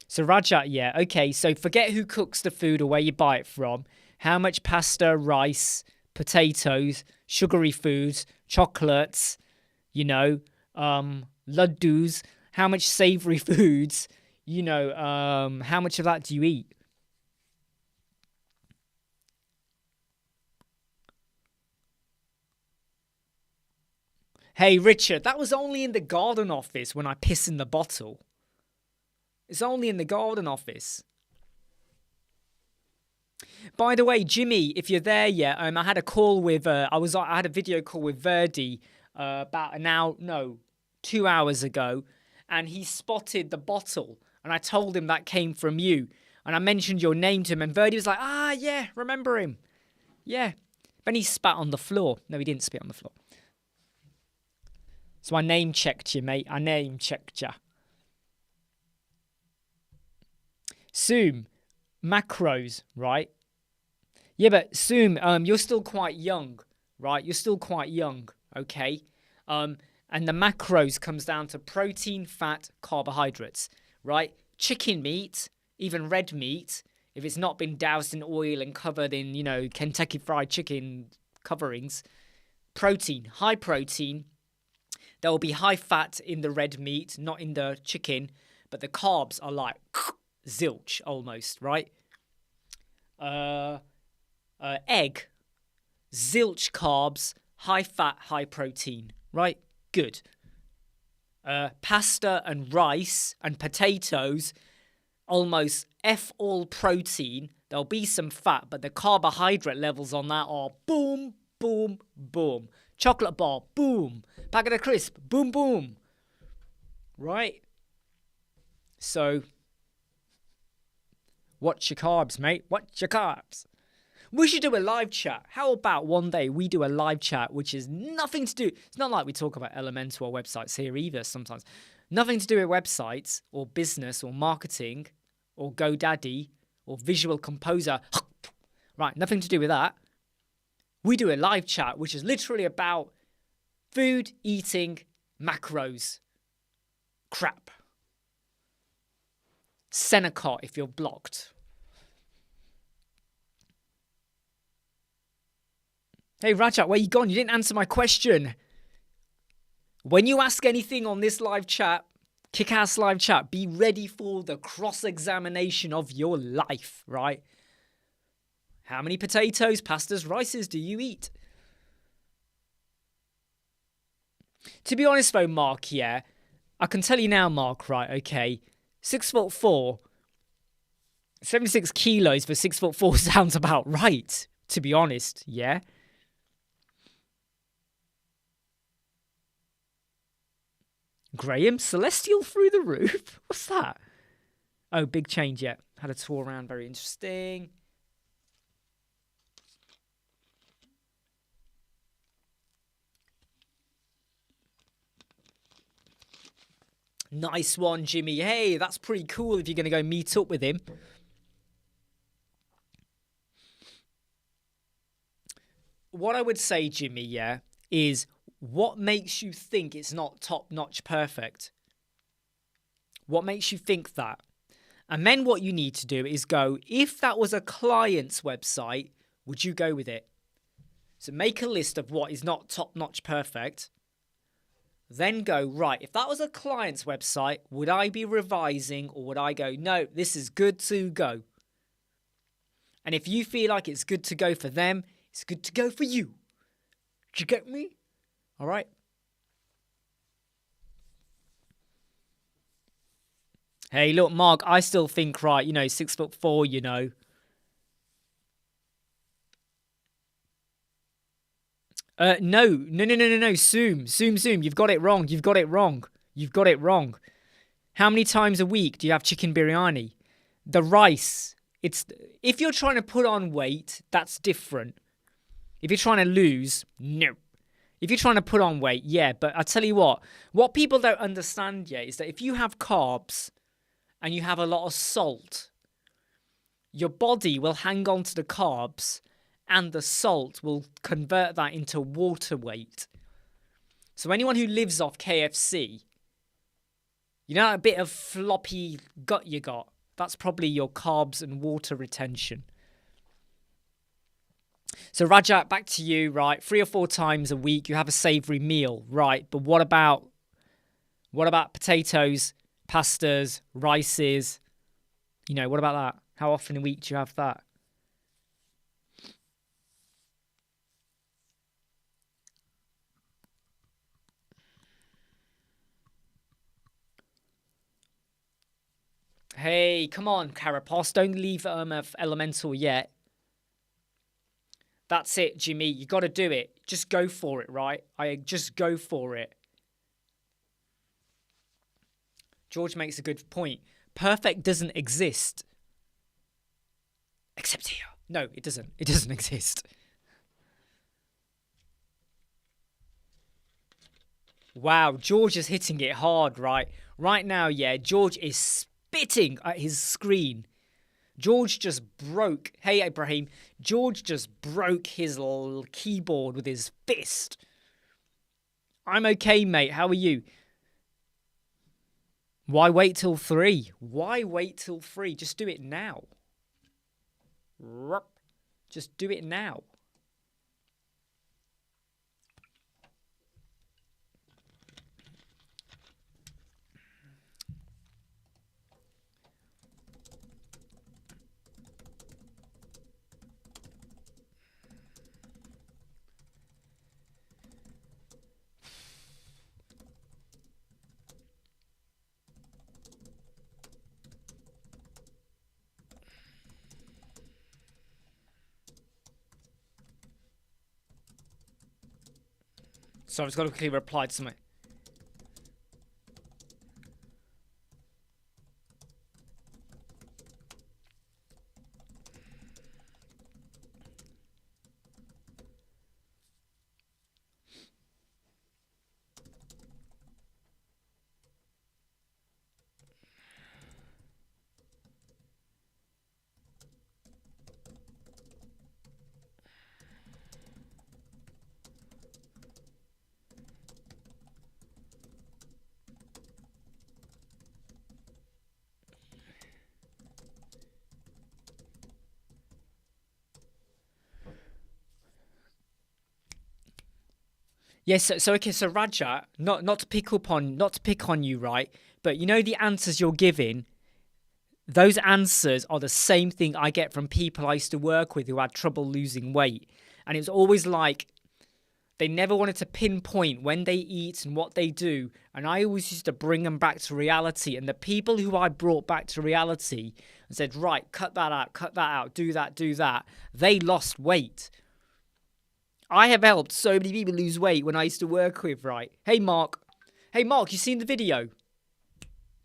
S1: So Rajat, yeah, okay, so forget who cooks the food or where you buy it from. How much pasta, rice, potatoes, sugary foods, chocolates, laddus, how much savory foods, how much of that do you eat? Hey, Richard, that was only in the garden office when I piss in the bottle. It's only in the garden office. By the way, Jimmy, if you're there yet, I had a call with, I had a video call with Verdi about 2 hours ago, and he spotted the bottle, and I told him that came from you, and I mentioned your name to him, and Verdi was like, yeah, remember him. Yeah. Then he spat on the floor. No, he didn't spit on the floor. So I name checked you, mate. I name checked you. Zoom, macros, right? Yeah, but Zoom, you're still quite young, right? You're still quite young, okay? And the macros comes down to protein, fat, carbohydrates, right? Chicken meat, even red meat, if it's not been doused in oil and covered in, Kentucky Fried Chicken coverings, protein, high protein. There will be high fat in the red meat, not in the chicken, but the carbs are like zilch almost, right? Egg, zilch carbs, high fat, high protein, right? Good. Pasta and rice and potatoes, almost F all protein. There'll be some fat, but the carbohydrate levels on that are boom, boom, boom. Chocolate bar, boom. Packet of crisp, boom, boom. Right? So, watch your carbs, mate. Watch your carbs. We should do a live chat. How about one day we do a live chat which is nothing to do... It's not like we talk about Elementor or websites here either sometimes. Nothing to do with websites or business or marketing or GoDaddy or Visual Composer. Right, nothing to do with that. We do a live chat which is literally about food, eating, macros, crap. Seneca if you're blocked. Hey, Rajat, where you gone? You didn't answer my question. When you ask anything on this live chat, kick-ass live chat, be ready for the cross-examination of your life, right? How many potatoes, pastas, rices do you eat? To be honest though, Mark, yeah, I can tell you now, Mark, right, okay, 6'4", 76 kilos for 6'4" sounds about right, to be honest, yeah? Graham, Celestial through the roof? What's that? Oh, big change, yeah. Had a tour around, very interesting. Nice one, Jimmy. Hey, that's pretty cool if you're going to go meet up with him. What I would say, Jimmy, yeah, is what makes you think it's not top-notch perfect? What makes you think that? And then what you need to do is go, if that was a client's website, would you go with it? So make a list of what is not top-notch perfect. Then go, right, if that was a client's website, would I be revising or would I go, no, this is good to go? And if you feel like it's good to go for them, it's good to go for you. Do you get me? All right. Hey, look, Mark, I still think, right, 6'4", No. Zoom. You've got it wrong. How many times a week do you have chicken biryani? The rice. If you're trying to put on weight, that's different. If you're trying to lose, no. If you're trying to put on weight, yeah. But I tell you what people don't understand yet is that if you have carbs and you have a lot of salt, your body will hang on to the carbs and the salt will convert that into water weight. So anyone who lives off KFC, you know that bit of floppy gut you got? That's probably your carbs and water retention. So Rajat, back to you, right? 3 or 4 times a week you have a savoury meal, right? But what about potatoes, pastas, rices? What about that? How often a week do you have that? Hey, come on, Carapace. Don't leave Elemental yet. That's it, Jimmy. You got to do it. Just go for it, right? Just go for it. George makes a good point. Perfect doesn't exist. Except here. No, it doesn't. It doesn't exist. Wow, George is hitting it hard, right? Right now, yeah, George is spitting at his screen. George just broke... Hey, Ibrahim. George just broke his keyboard with his fist. I'm okay, mate. How are you? Why wait till 3? Why wait till 3? Just do it now. Just do it now. So I've just got to quickly reply to something. Yes, okay, so Raja, not to pick on you, right? But you know the answers you're giving, those answers are the same thing I get from people I used to work with who had trouble losing weight. And it was always like they never wanted to pinpoint when they eat and what they do. And I always used to bring them back to reality. And the people who I brought back to reality and said, right, cut that out, do that, they lost weight. I have helped so many people lose weight when I used to work with, right? Hey, Mark, you seen the video?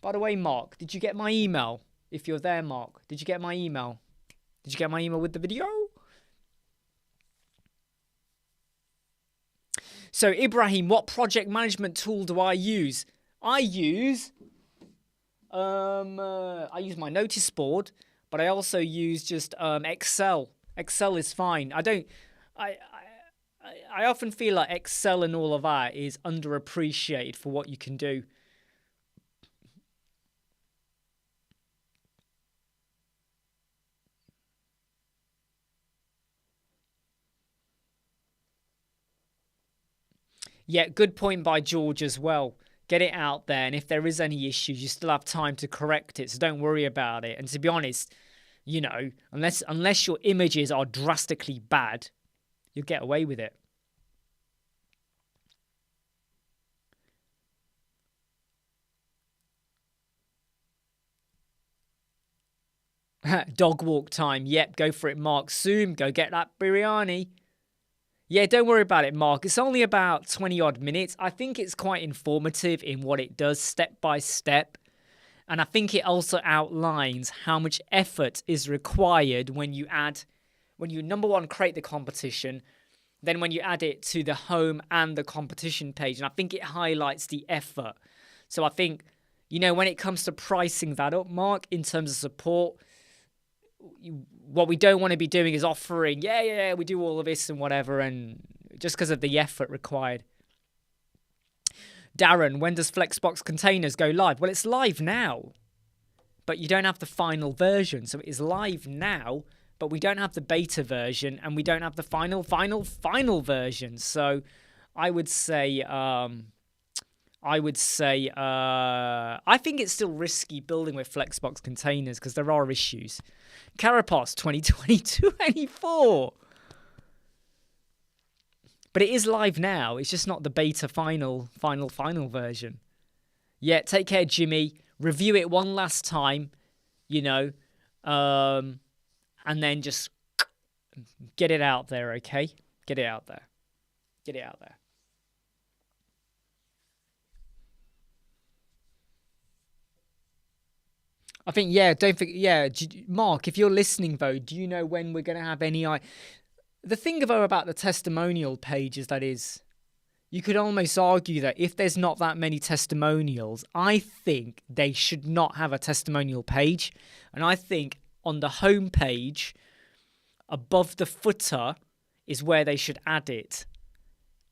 S1: By the way, Mark, did you get my email? If you're there, Mark, did you get my email? Did you get my email with the video? So, Ibrahim, what project management tool do I use? I use my notice board, but I also use just Excel. Excel is fine. I often feel like Excel and all of that is underappreciated for what you can do. Yeah, good point by George as well. Get it out there, and if there is any issues, you still have time to correct it, so don't worry about it. And to be honest, you know, unless your images are drastically bad, you'll get away with it. Dog walk time. Yep, go for it, Mark. Soon, go get that biryani. Yeah, don't worry about it, Mark. It's only about 20 odd minutes. I think it's quite informative in what it does step by step. And I think it also outlines how much effort is required when you number one, create the competition, then when you add it to the home and the competition page. And I think it highlights the effort. So I think, you know, when it comes to pricing that up, Mark, in terms of support, what we don't want to be doing is offering, we do all of this and whatever, and just because of the effort required. Darren, when does Flexbox Containers go live? Well, it's live now, but you don't have the final version. So it is live now, but we don't have the beta version, and we don't have the final version. So I would say, I think it's still risky building with Flexbox Containers because there are issues. Carapace 2020-24. But it is live now. It's just not the beta final version. Yeah, take care, Jimmy. Review it one last time, you know, and then just get it out there, okay? Get it out there. Get it out there. I think, don't forget, Mark, if you're listening, though, do you know when we're going to have any... The thing, though, about the testimonial page is that you could almost argue that if there's not that many testimonials, I think they should not have a testimonial page. And I think on the home page, above the footer, is where they should add it.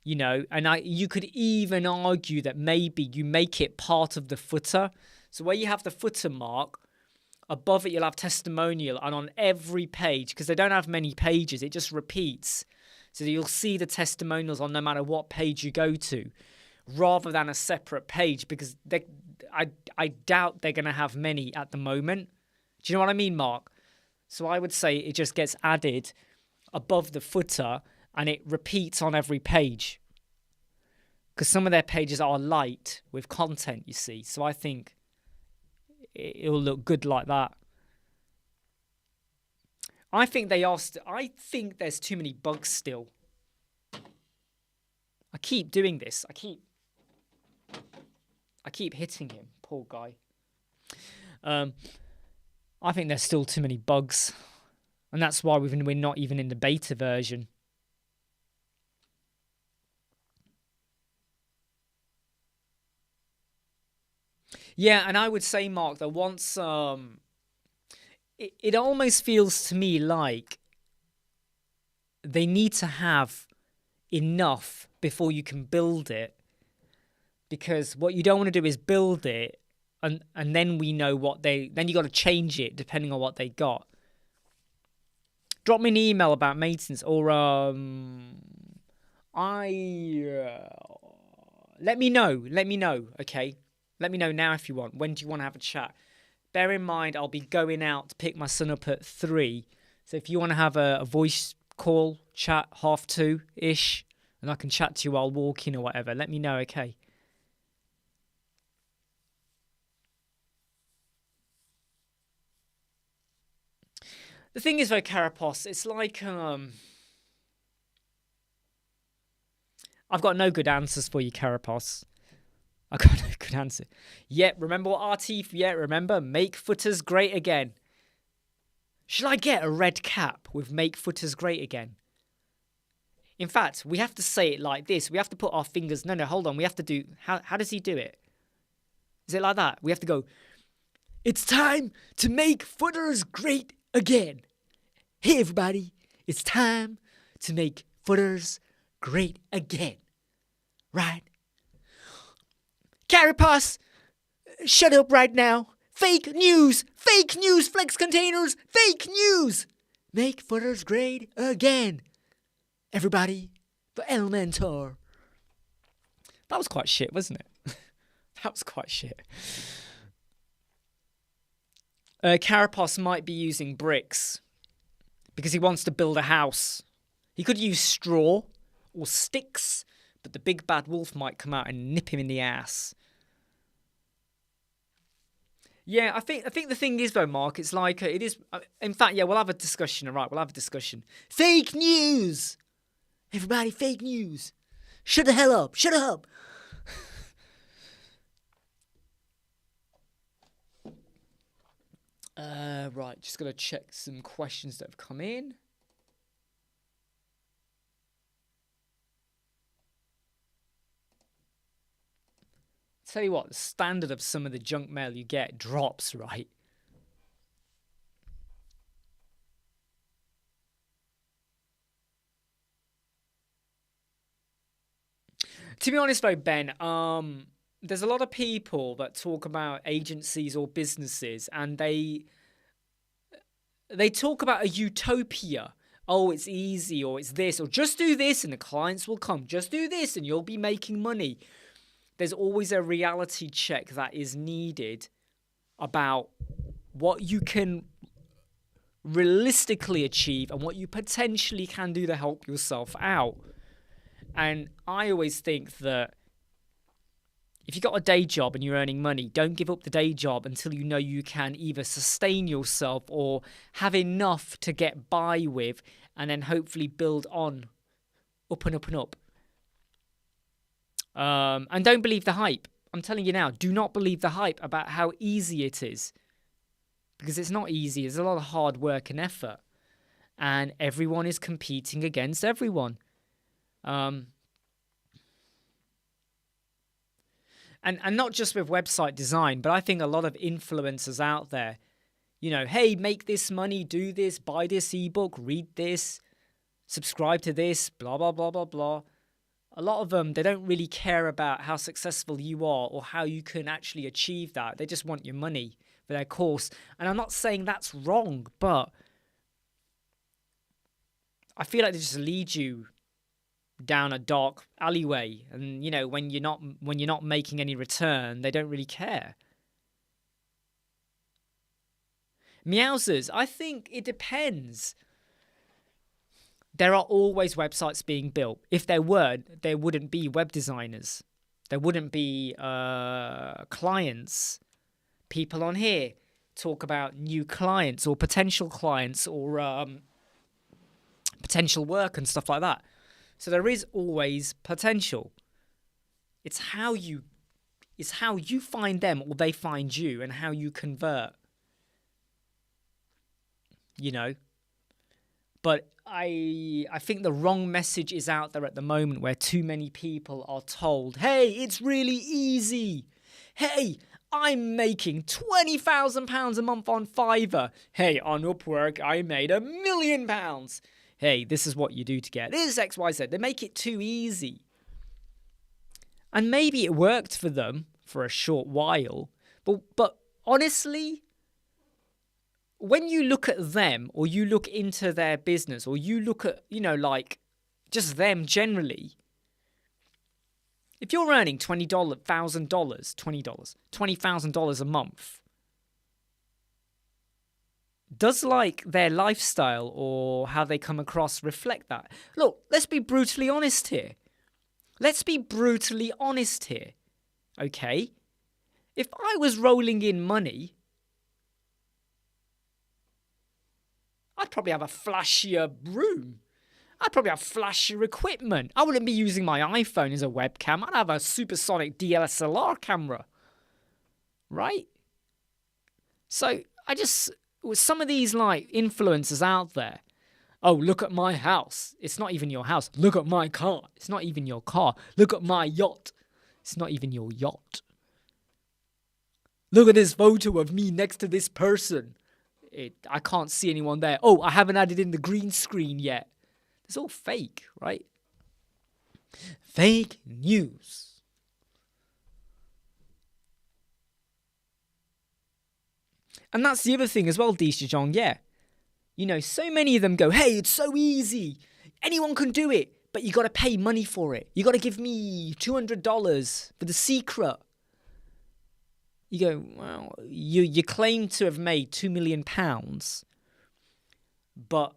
S1: You know, and you could even argue that maybe you make it part of the footer. So where you have the footer mark, above it you'll have testimonial, and on every page, because they don't have many pages, it just repeats. So you'll see the testimonials on no matter what page you go to, rather than a separate page, because I doubt they're going to have many at the moment. Do you know what I mean, Mark? So I would say it just gets added above the footer, and it repeats on every page. Because some of their pages are light with content, you see. So I think it'll look good like that. I think I think there's too many bugs still. I keep doing this. I keep hitting him. Poor guy. I think there's still too many bugs. And that's why we're not even in the beta version. Yeah, and I would say, Mark, that once it almost feels to me like they need to have enough before you can build it, because what you don't want to do is build it and then we know then you got to change it depending on what they got. Drop me an email about maintenance, or let me know, okay? Let me know now if you want. When do you want to have a chat? Bear in mind, I'll be going out to pick my son up at 3. So if you want to have a voice call, chat, 2:30-ish, and I can chat to you while walking or whatever, let me know, okay? The thing is, though, Carapos, it's like I've got no good answers for you, Carapos. I've got no good answer. Yeah, remember what RT? Yeah, remember? Make footers great again. Should I get a red cap with make footers great again? In fact, we have to say it like this. We have to put our fingers... No, hold on. We have to do... How does he do it? Is it like that? We have to go... It's time to make footers great again. Hey, everybody. It's time to make footers great again. Right? Carapace, shut up right now. Fake news, flex containers, fake news. Make footers great again. Everybody, for Elementor. That was quite shit, wasn't it? That was quite shit. Carapace might be using bricks because he wants to build a house. He could use straw or sticks, but the big bad wolf might come out and nip him in the ass. Yeah, I think the thing is, though, Mark, it's like it is. In fact, yeah, we'll have a discussion. All right, we'll have a discussion. Fake news, everybody. Fake news. Shut the hell up. Shut up. Right, just gotta check some questions that have come in. Tell you what, the standard of some of the junk mail you get drops, right? To be honest though, Ben, there's a lot of people that talk about agencies or businesses, and they talk about a utopia. Oh, it's easy, or it's this, or just do this and the clients will come. Just do this and you'll be making money. There's always a reality check that is needed about what you can realistically achieve and what you potentially can do to help yourself out. And I always think that if you've got a day job and you're earning money, don't give up the day job until you know you can either sustain yourself or have enough to get by with, and then hopefully build on up and up and up. And don't believe the hype. I'm telling you now, do not believe the hype about how easy it is. Because it's not easy. There's a lot of hard work and effort. And everyone is competing against everyone. And not just with website design, but I think a lot of influencers out there, you know, hey, make this money, do this, buy this ebook, read this, subscribe to this, blah, blah, blah, blah, blah. A lot of them, they don't really care about how successful you are or how you can actually achieve that. They just want your money for their course. And I'm not saying that's wrong, but I feel like they just lead you down a dark alleyway, and you know, when you're not making any return, they don't really care. Meowsers, I think it depends. There are always websites being built. If there weren't, there wouldn't be web designers. There wouldn't be clients. People on here talk about new clients or potential clients or potential work and stuff like that. So there is always potential. It's how you find them or they find you, and how you convert. You know? But I think the wrong message is out there at the moment, where too many people are told, hey, it's really easy. Hey, I'm making £20,000 a month on Fiverr. Hey, on Upwork, I made £1 million. Hey, this is what you do to get this XYZ. They make it too easy. And maybe it worked for them for a short while. But honestly, when you look at them, or you look into their business, or you look at, like just them generally, if you're earning $20,000 a month, does like their lifestyle or how they come across reflect that? Look, let's be brutally honest here. Okay? If I was rolling in money, I'd probably have a flashier room. I'd probably have flashier equipment. I wouldn't be using my iPhone as a webcam. I'd have a supersonic DSLR camera. Right? So, with some of these like influencers out there, oh, look at my house. It's not even your house. Look at my car. It's not even your car. Look at my yacht. It's not even your yacht. Look at this photo of me next to this person. I can't see anyone there. Oh, I haven't added in the green screen yet. It's all fake, right? Fake news. And that's the other thing as well, Dijong, yeah. So many of them go, hey, it's so easy. Anyone can do it, but you got to pay money for it. You got to give me $200 for the secret. You go, well, you claim to have made £2 million, but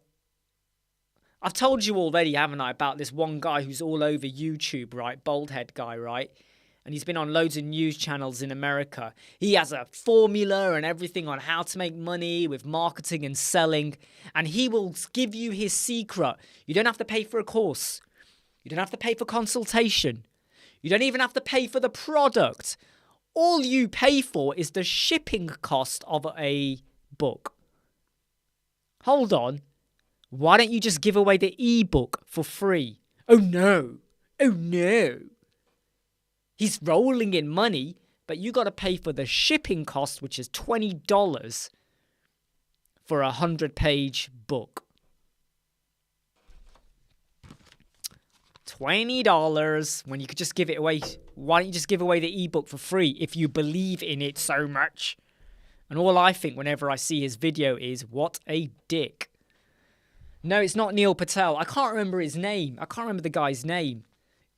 S1: I've told you already, haven't I, about this one guy who's all over YouTube, right? Bald head guy, right? And he's been on loads of news channels in America. He has a formula and everything on how to make money with marketing and selling. And he will give you his secret. You don't have to pay for a course. You don't have to pay for consultation. You don't even have to pay for the product. All you pay for is the shipping cost of a book. Hold on. Why don't you just give away the ebook for free? Oh no. He's rolling in money, but you got to pay for the shipping cost, which is $20 for a 100-page book. $20 when you could just give it away. Why don't you just give away the ebook for free if you believe in it so much? And all I think whenever I see his video is, what a dick. No, it's not Neil Patel. I can't remember his name. I can't remember the guy's name.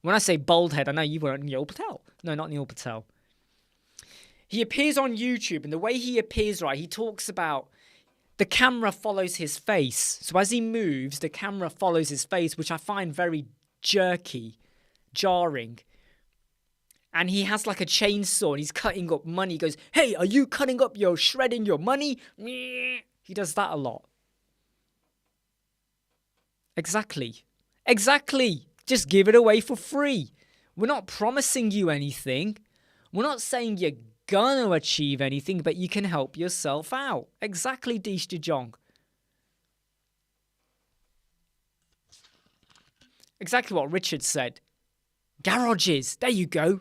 S1: When I say bald head, I know you weren't Neil Patel. No, not Neil Patel. He appears on YouTube, and the way he appears, right, he talks about the camera follows his face. So as he moves, the camera follows his face, which I find very jerky, jarring. And he has like a chainsaw and he's cutting up money. He goes, hey, are you cutting up shredding your money? He does that a lot. Exactly. Just give it away for free. We're not promising you anything. We're not saying you're gonna achieve anything, but you can help yourself out. Exactly, Dijong. Exactly what Richard said. Garages. There you go.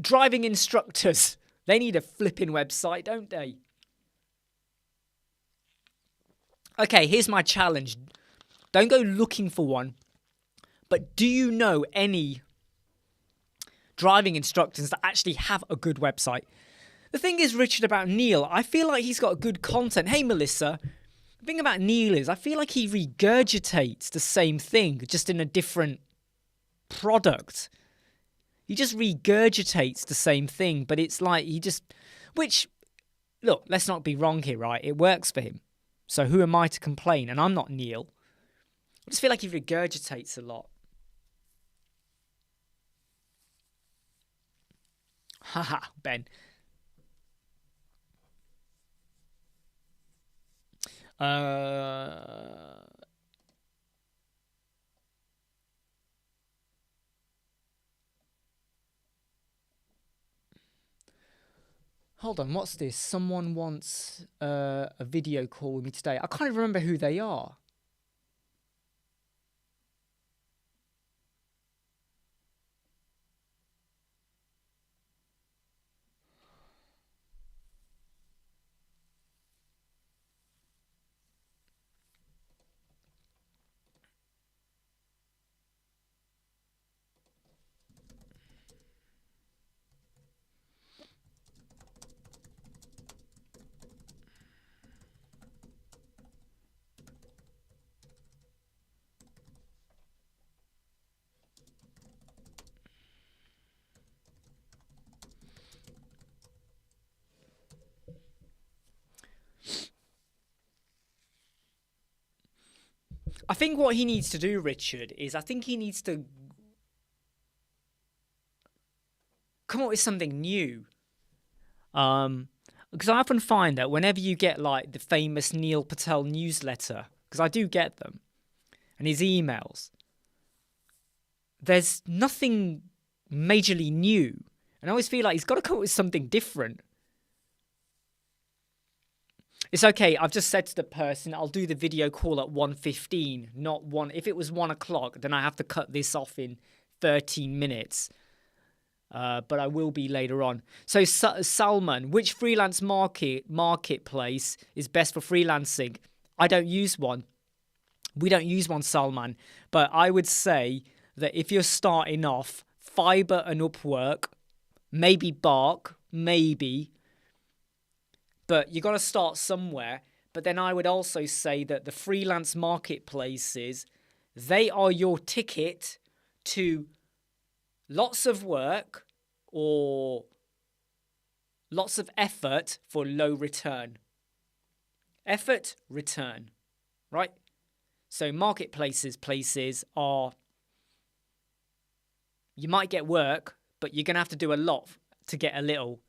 S1: Driving instructors. They need a flipping website, don't they? Okay, here's my challenge. Don't go looking for one. But do you know any driving instructors that actually have a good website? The thing is, Richard, about Neil, I feel like he's got good content. Hey, Melissa. The thing about Neil is I feel like he regurgitates the same thing, just in a different product. He just regurgitates the same thing, but it's like which, look, let's not be wrong here, right? It works for him. So who am I to complain? And I'm not Neil. I just feel like he regurgitates a lot. Haha, Ben. Hold on, what's this? Someone wants a video call with me today. I can't even remember who they are. I think what he needs to do, Richard, is I think he needs to come up with something new. Because I often find that whenever you get like the famous Neil Patel newsletter, because I do get them, and his emails, there's nothing majorly new. And I always feel like he's got to come up with something different. It's okay, I've just said to the person, I'll do the video call at 1:15, not 1. If it was 1 o'clock, then I have to cut this off in 13 minutes. But I will be later on. So Salman, which freelance marketplace is best for freelancing? I don't use one. We don't use one, Salman. But I would say that if you're starting off, Fiverr and Upwork, maybe Bark, maybe. But you got to start somewhere. But then I would also say that the freelance marketplaces, they are your ticket to lots of work or lots of effort for low return. Effort, return, right? So places are, you might get work, but you're going to have to do a lot to get a little.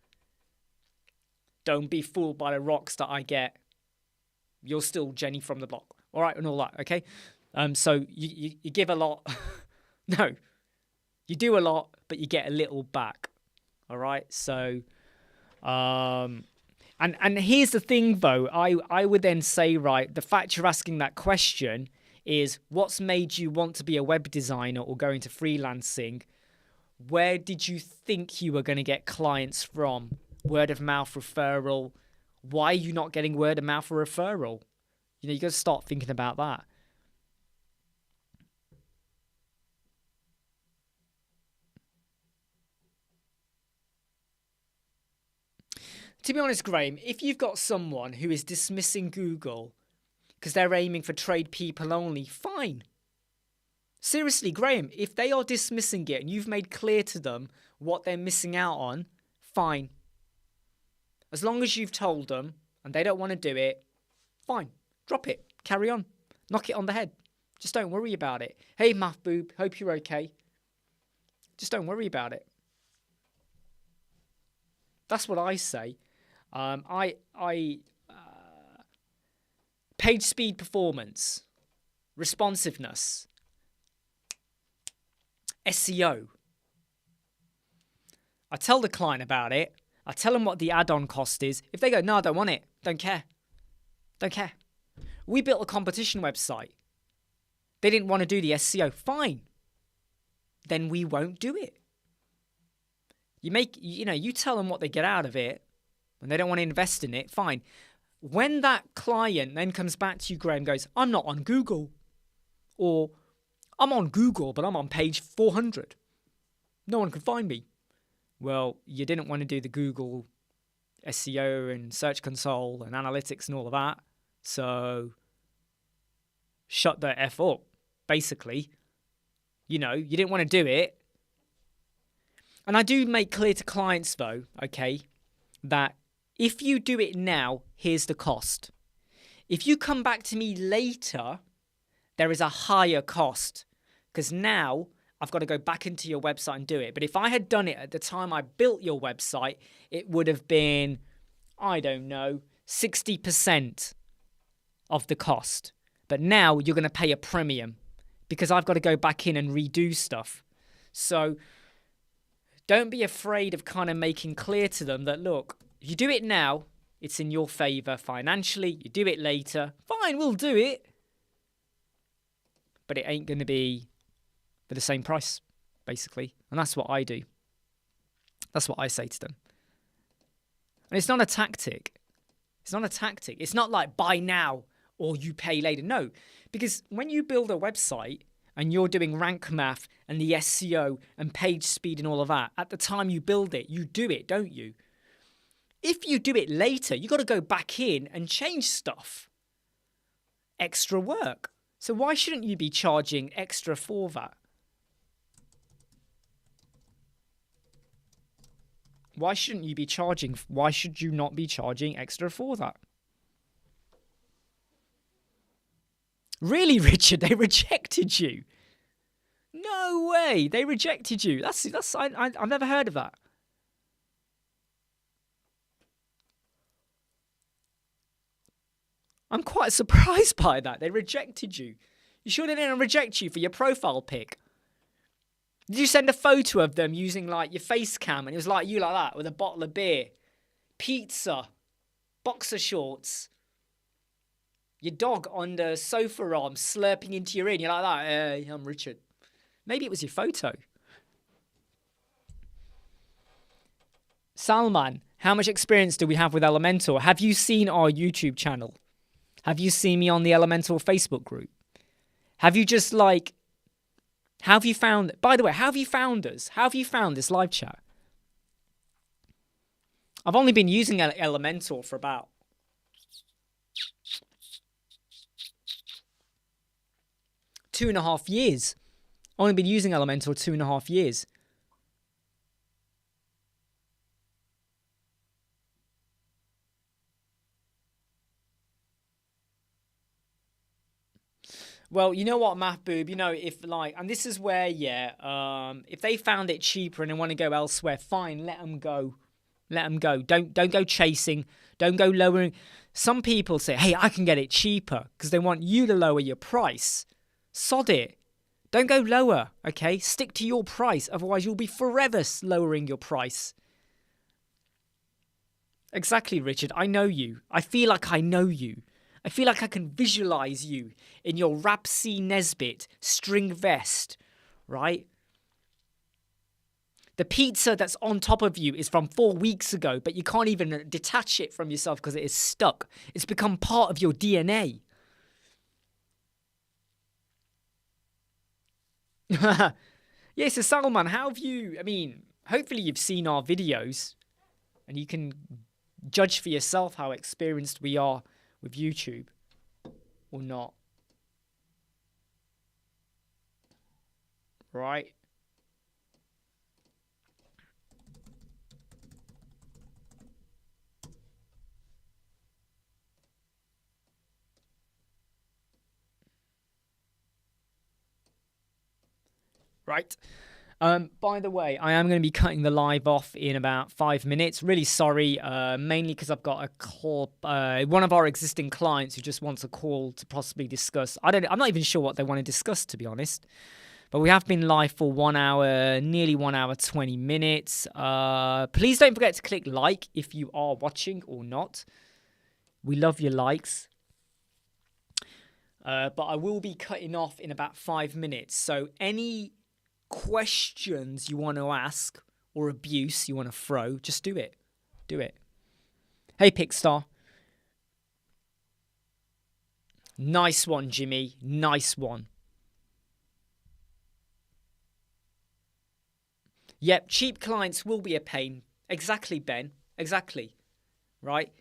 S1: Don't be fooled by the rocks that I get. You're still Jenny from the block. All right, and all that, okay? So you give a lot. No. You do a lot, but you get a little back. All right? So, and here's the thing, though. I would then say, right, the fact you're asking that question is what's made you want to be a web designer or go into freelancing? Where did you think you were going to get clients from? Word of mouth referral. Why are you not getting word of mouth or referral? You got to start thinking about that. To be honest, Graham, if you've got someone who is dismissing Google because they're aiming for trade people only, fine. Seriously, Graham, if they are dismissing it and you've made clear to them what they're missing out on, fine. As long as you've told them and they don't want to do it, fine. Drop it. Carry on. Knock it on the head. Just don't worry about it. Hey, Mahboob, hope you're okay. Just don't worry about it. That's what I say. Page speed performance, responsiveness, SEO. I tell the client about it. I tell them what the add-on cost is. If they go, no, I don't want it, don't care. Don't care. We built a competition website. They didn't want to do the SEO. Fine. Then we won't do it. You tell them what they get out of it, and they don't want to invest in it, fine. When that client then comes back to you, Graham, goes, I'm not on Google. Or, I'm on Google, but I'm on page 400. No one can find me. Well, you didn't want to do the Google SEO and Search Console and analytics and all of that. So, shut the F up, basically. You didn't want to do it. And I do make clear to clients, though, okay, that if you do it now, here's the cost. If you come back to me later, there is a higher cost because now I've got to go back into your website and do it. But if I had done it at the time I built your website, it would have been, I don't know, 60% of the cost. But now you're going to pay a premium because I've got to go back in and redo stuff. So don't be afraid of kind of making clear to them that, look, If you do it now, it's in your favor financially. You do it later, fine, we'll do it. But it ain't going to be for the same price, basically. And that's what I do. That's what I say to them. And it's not a tactic. It's not a tactic. It's not like buy now or you pay later. No, because when you build a website and you're doing rank math and the SEO and page speed and all of that, at the time you build it, you do it, don't you? If you do it later, you got to go back in and change stuff. Extra work. So why shouldn't you be charging extra for that? Why shouldn't you be charging? Why should you not be charging extra for that? Really, Richard? They rejected you? No way! They rejected you. I've never heard of that. I'm quite surprised by that. They rejected you. You sure they didn't reject you for your profile pic? Did you send a photo of them using like your face cam and it was like you like that with a bottle of beer, pizza, boxer shorts, your dog on the sofa arm slurping into your ear and you're like that, hey, I'm Richard. Maybe it was your photo. Salman, how much experience do we have with Elementor? Have you seen our YouTube channel? Have you seen me on the Elementor Facebook group? Have you just like... How have you found... By the way, how have you found us? How have you found this live chat? I've only been using Elementor for about... 2.5 years. I've only been using Elementor 2.5 years. Well, you know what, Mahboob, you know, if like, and this is where, if they found it cheaper and they want to go elsewhere, fine, let them go. Let them go. Don't go chasing. Don't go lowering. Some people say, hey, I can get it cheaper because they want you to lower your price. Sod it. Don't go lower, okay? Stick to your price. Otherwise, you'll be forever lowering your price. Exactly, Richard. I know you. I feel like I know you. I feel like I can visualize you in your Rapsy Nesbit string vest, right? The pizza that's on top of you is from 4 weeks ago, but you can't even detach it from yourself because it is stuck. It's become part of your DNA. Yeah, so Salman, how have you... I mean, hopefully you've seen our videos and you can judge for yourself how experienced we are with YouTube or not. Right? Right. By the way, I am going to be cutting the live off in about 5 minutes. Really sorry, mainly because I've got a call, one of our existing clients who just wants a call to possibly discuss. I'm not even sure what they want to discuss, to be honest. But we have been live for 1 hour, nearly 1 hour, 20 minutes. Please don't forget to click like if you are watching or not. We love your likes. But I will be cutting off in about 5 minutes. So any questions you want to ask or abuse you want to throw, just do it. Do it. Hey, Pickstar. Nice one, Jimmy. Nice one. Yep, cheap clients will be a pain. Exactly, Ben. Exactly. Right?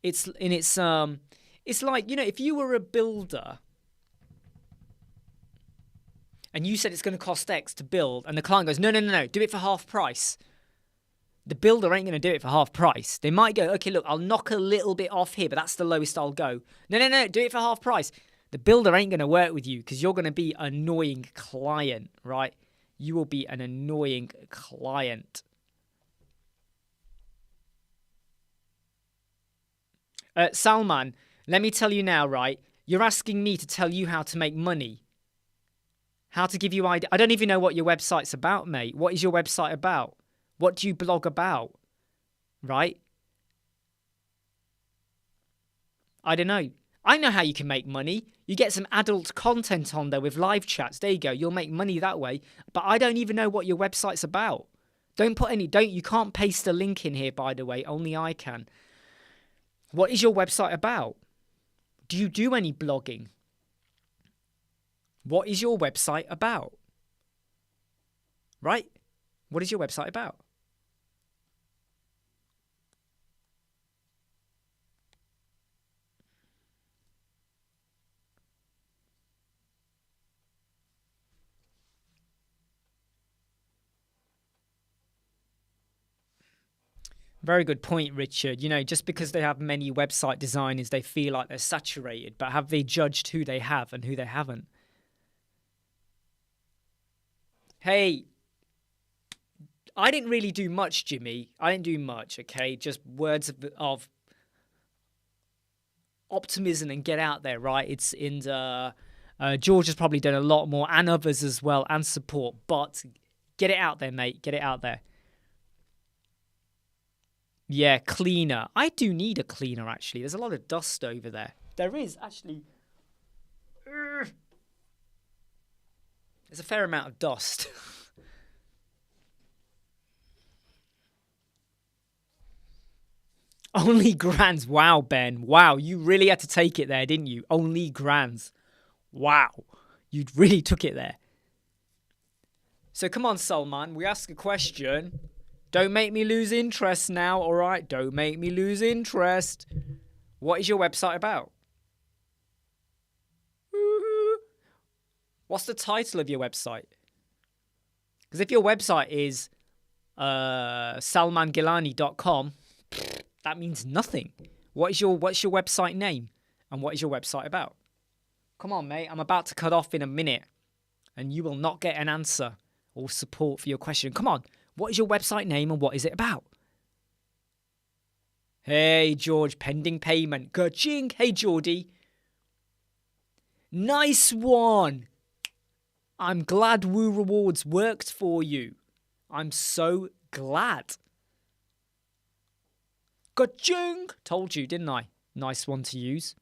S1: It's like, you know, if you were a builder and you said it's going to cost X to build, and the client goes, no, do it for half price. The builder ain't going to do it for half price. They might go, okay, look, I'll knock a little bit off here, but that's the lowest I'll go. No, do it for half price. The builder ain't going to work with you because you're going to be an annoying client, right? You will be an annoying client. Salman, let me tell you now, right? You're asking me to tell you how to make money. How to give you ideas. I don't even know what your website's about, mate. What is your website about? What do you blog about? Right? I don't know. I know how you can make money. You get some adult content on there with live chats. There you go. You'll make money that way. But I don't even know what your website's about. You can't paste a link in here, by the way. Only I can. What is your website about? Do you do any blogging? What is your website about? Right? What is your website about? Very good point, Richard. Just because they have many website designers, they feel like they're saturated. But have they judged who they have and who they haven't? Hey, I didn't really do much, Jimmy. I didn't do much, okay? Just words of optimism and get out there, right? It's in George has probably done a lot more, and others as well, and support. But get it out there, mate. Get it out there. Yeah, cleaner. I do need a cleaner, actually. There's a lot of dust over there. There is, actually. There's a fair amount of dust. Only grands. Wow, Ben. Wow, you really had to take it there, didn't you? Only grands. Wow. You really took it there. So come on, Salman. We ask a question. Don't make me lose interest now, all right? Don't make me lose interest. What is your website about? What's the title of your website? Because if your website is salmangilani.com, that means nothing. What's your website name? And what is your website about? Come on, mate. I'm about to cut off in a minute. And you will not get an answer or support for your question. Come on. What is your website name and what is it about? Hey, George, pending payment. Ka-ching. Hey, Geordie. Nice one. I'm glad Woo Rewards worked for you. I'm so glad. Ka-ching. Told you, didn't I? Nice one to use.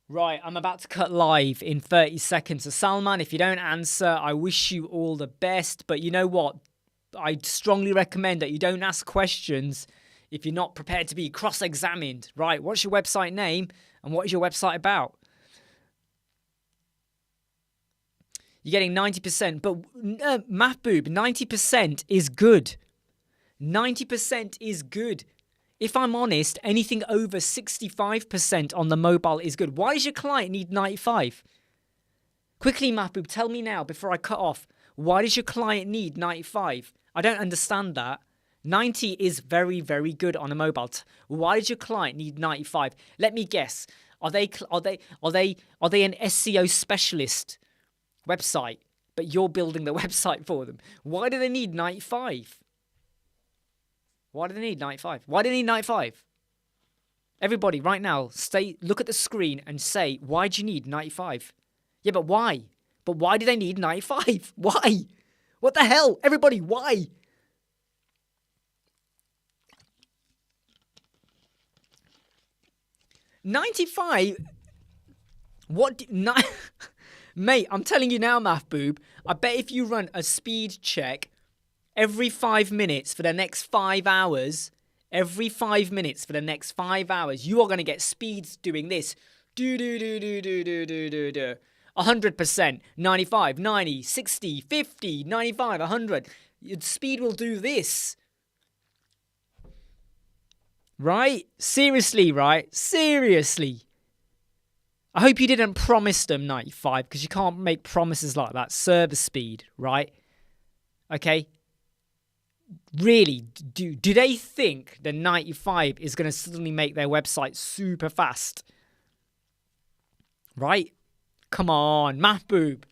S1: Right, I'm about to cut live in 30 seconds. So Salman, if you don't answer, I wish you all the best. But you know what? I strongly recommend that you don't ask questions if you're not prepared to be cross-examined. Right, what's your website name and what is your website about? You're getting 90%, but Mahboob, 90% is good. 90% is good. If I'm honest, anything over 65% on the mobile is good. Why does your client need 95? Quickly, Mahboob, tell me now before I cut off. Why does your client need 95? I don't understand that. 90 is very, very good on a mobile. Why does your client need 95? Let me guess. Are they an SEO specialist website, but you're building the website for them? Why do they need 95? Why do they need 95? Why do they need 95? Everybody, right now, look at the screen and say, why do you need 95? Yeah, but why? But why do they need 95? Why? What the hell? Everybody, why? $95? What? Mate, I'm telling you now, Mahboob, I bet if you run a speed check every 5 minutes for the next 5 hours, every 5 minutes for the next 5 hours, you are going to get speeds doing this. 100%, 95, 90, 60, 50, 95, 100. Your speed will do this. Right? Seriously, right? Seriously. I hope you didn't promise them 95 because you can't make promises like that. Server speed, right? Okay? Really, do they think the 95 is going to suddenly make their website super fast? Right? Come on, Mahboob.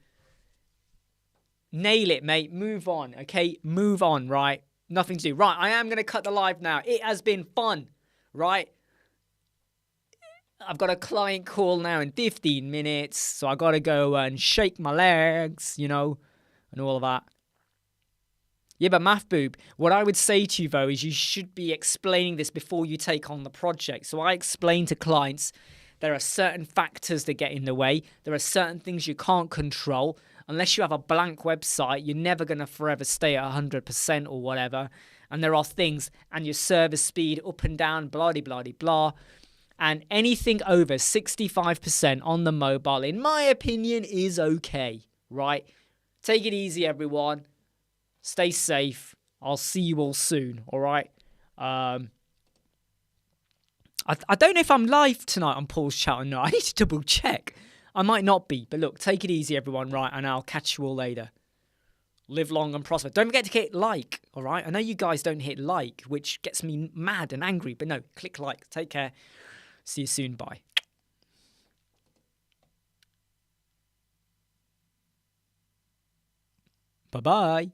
S1: Nail it, mate. Move on, okay? Move on, right? Nothing to do. Right, I am going to cut the live now. It has been fun, right? I've got a client call now in 15 minutes, so I got to go and shake my legs, you know. and all of that. Yeah, but Math Boob, what I would say to you though is you should be explaining this before you take on the project. So I explain to clients there are certain factors that get in the way. There are certain things you can't control. Unless you have a blank website, you're never going to forever stay at 100% or whatever. And there are things, and your server speed up and down, blah, blah, blah, blah. And anything over 65% on the mobile, in my opinion, is okay, right? Take it easy, everyone. Stay safe. I'll see you all soon, all right? I don't know if I'm live tonight on Paul's chat or not. I need to double check. I might not be, but look, take it easy, everyone, right? And I'll catch you all later. Live long and prosper. Don't forget to hit like, all right? I know you guys don't hit like, which gets me mad and angry, but no, click like. Take care. See you soon. Bye. Bye-bye.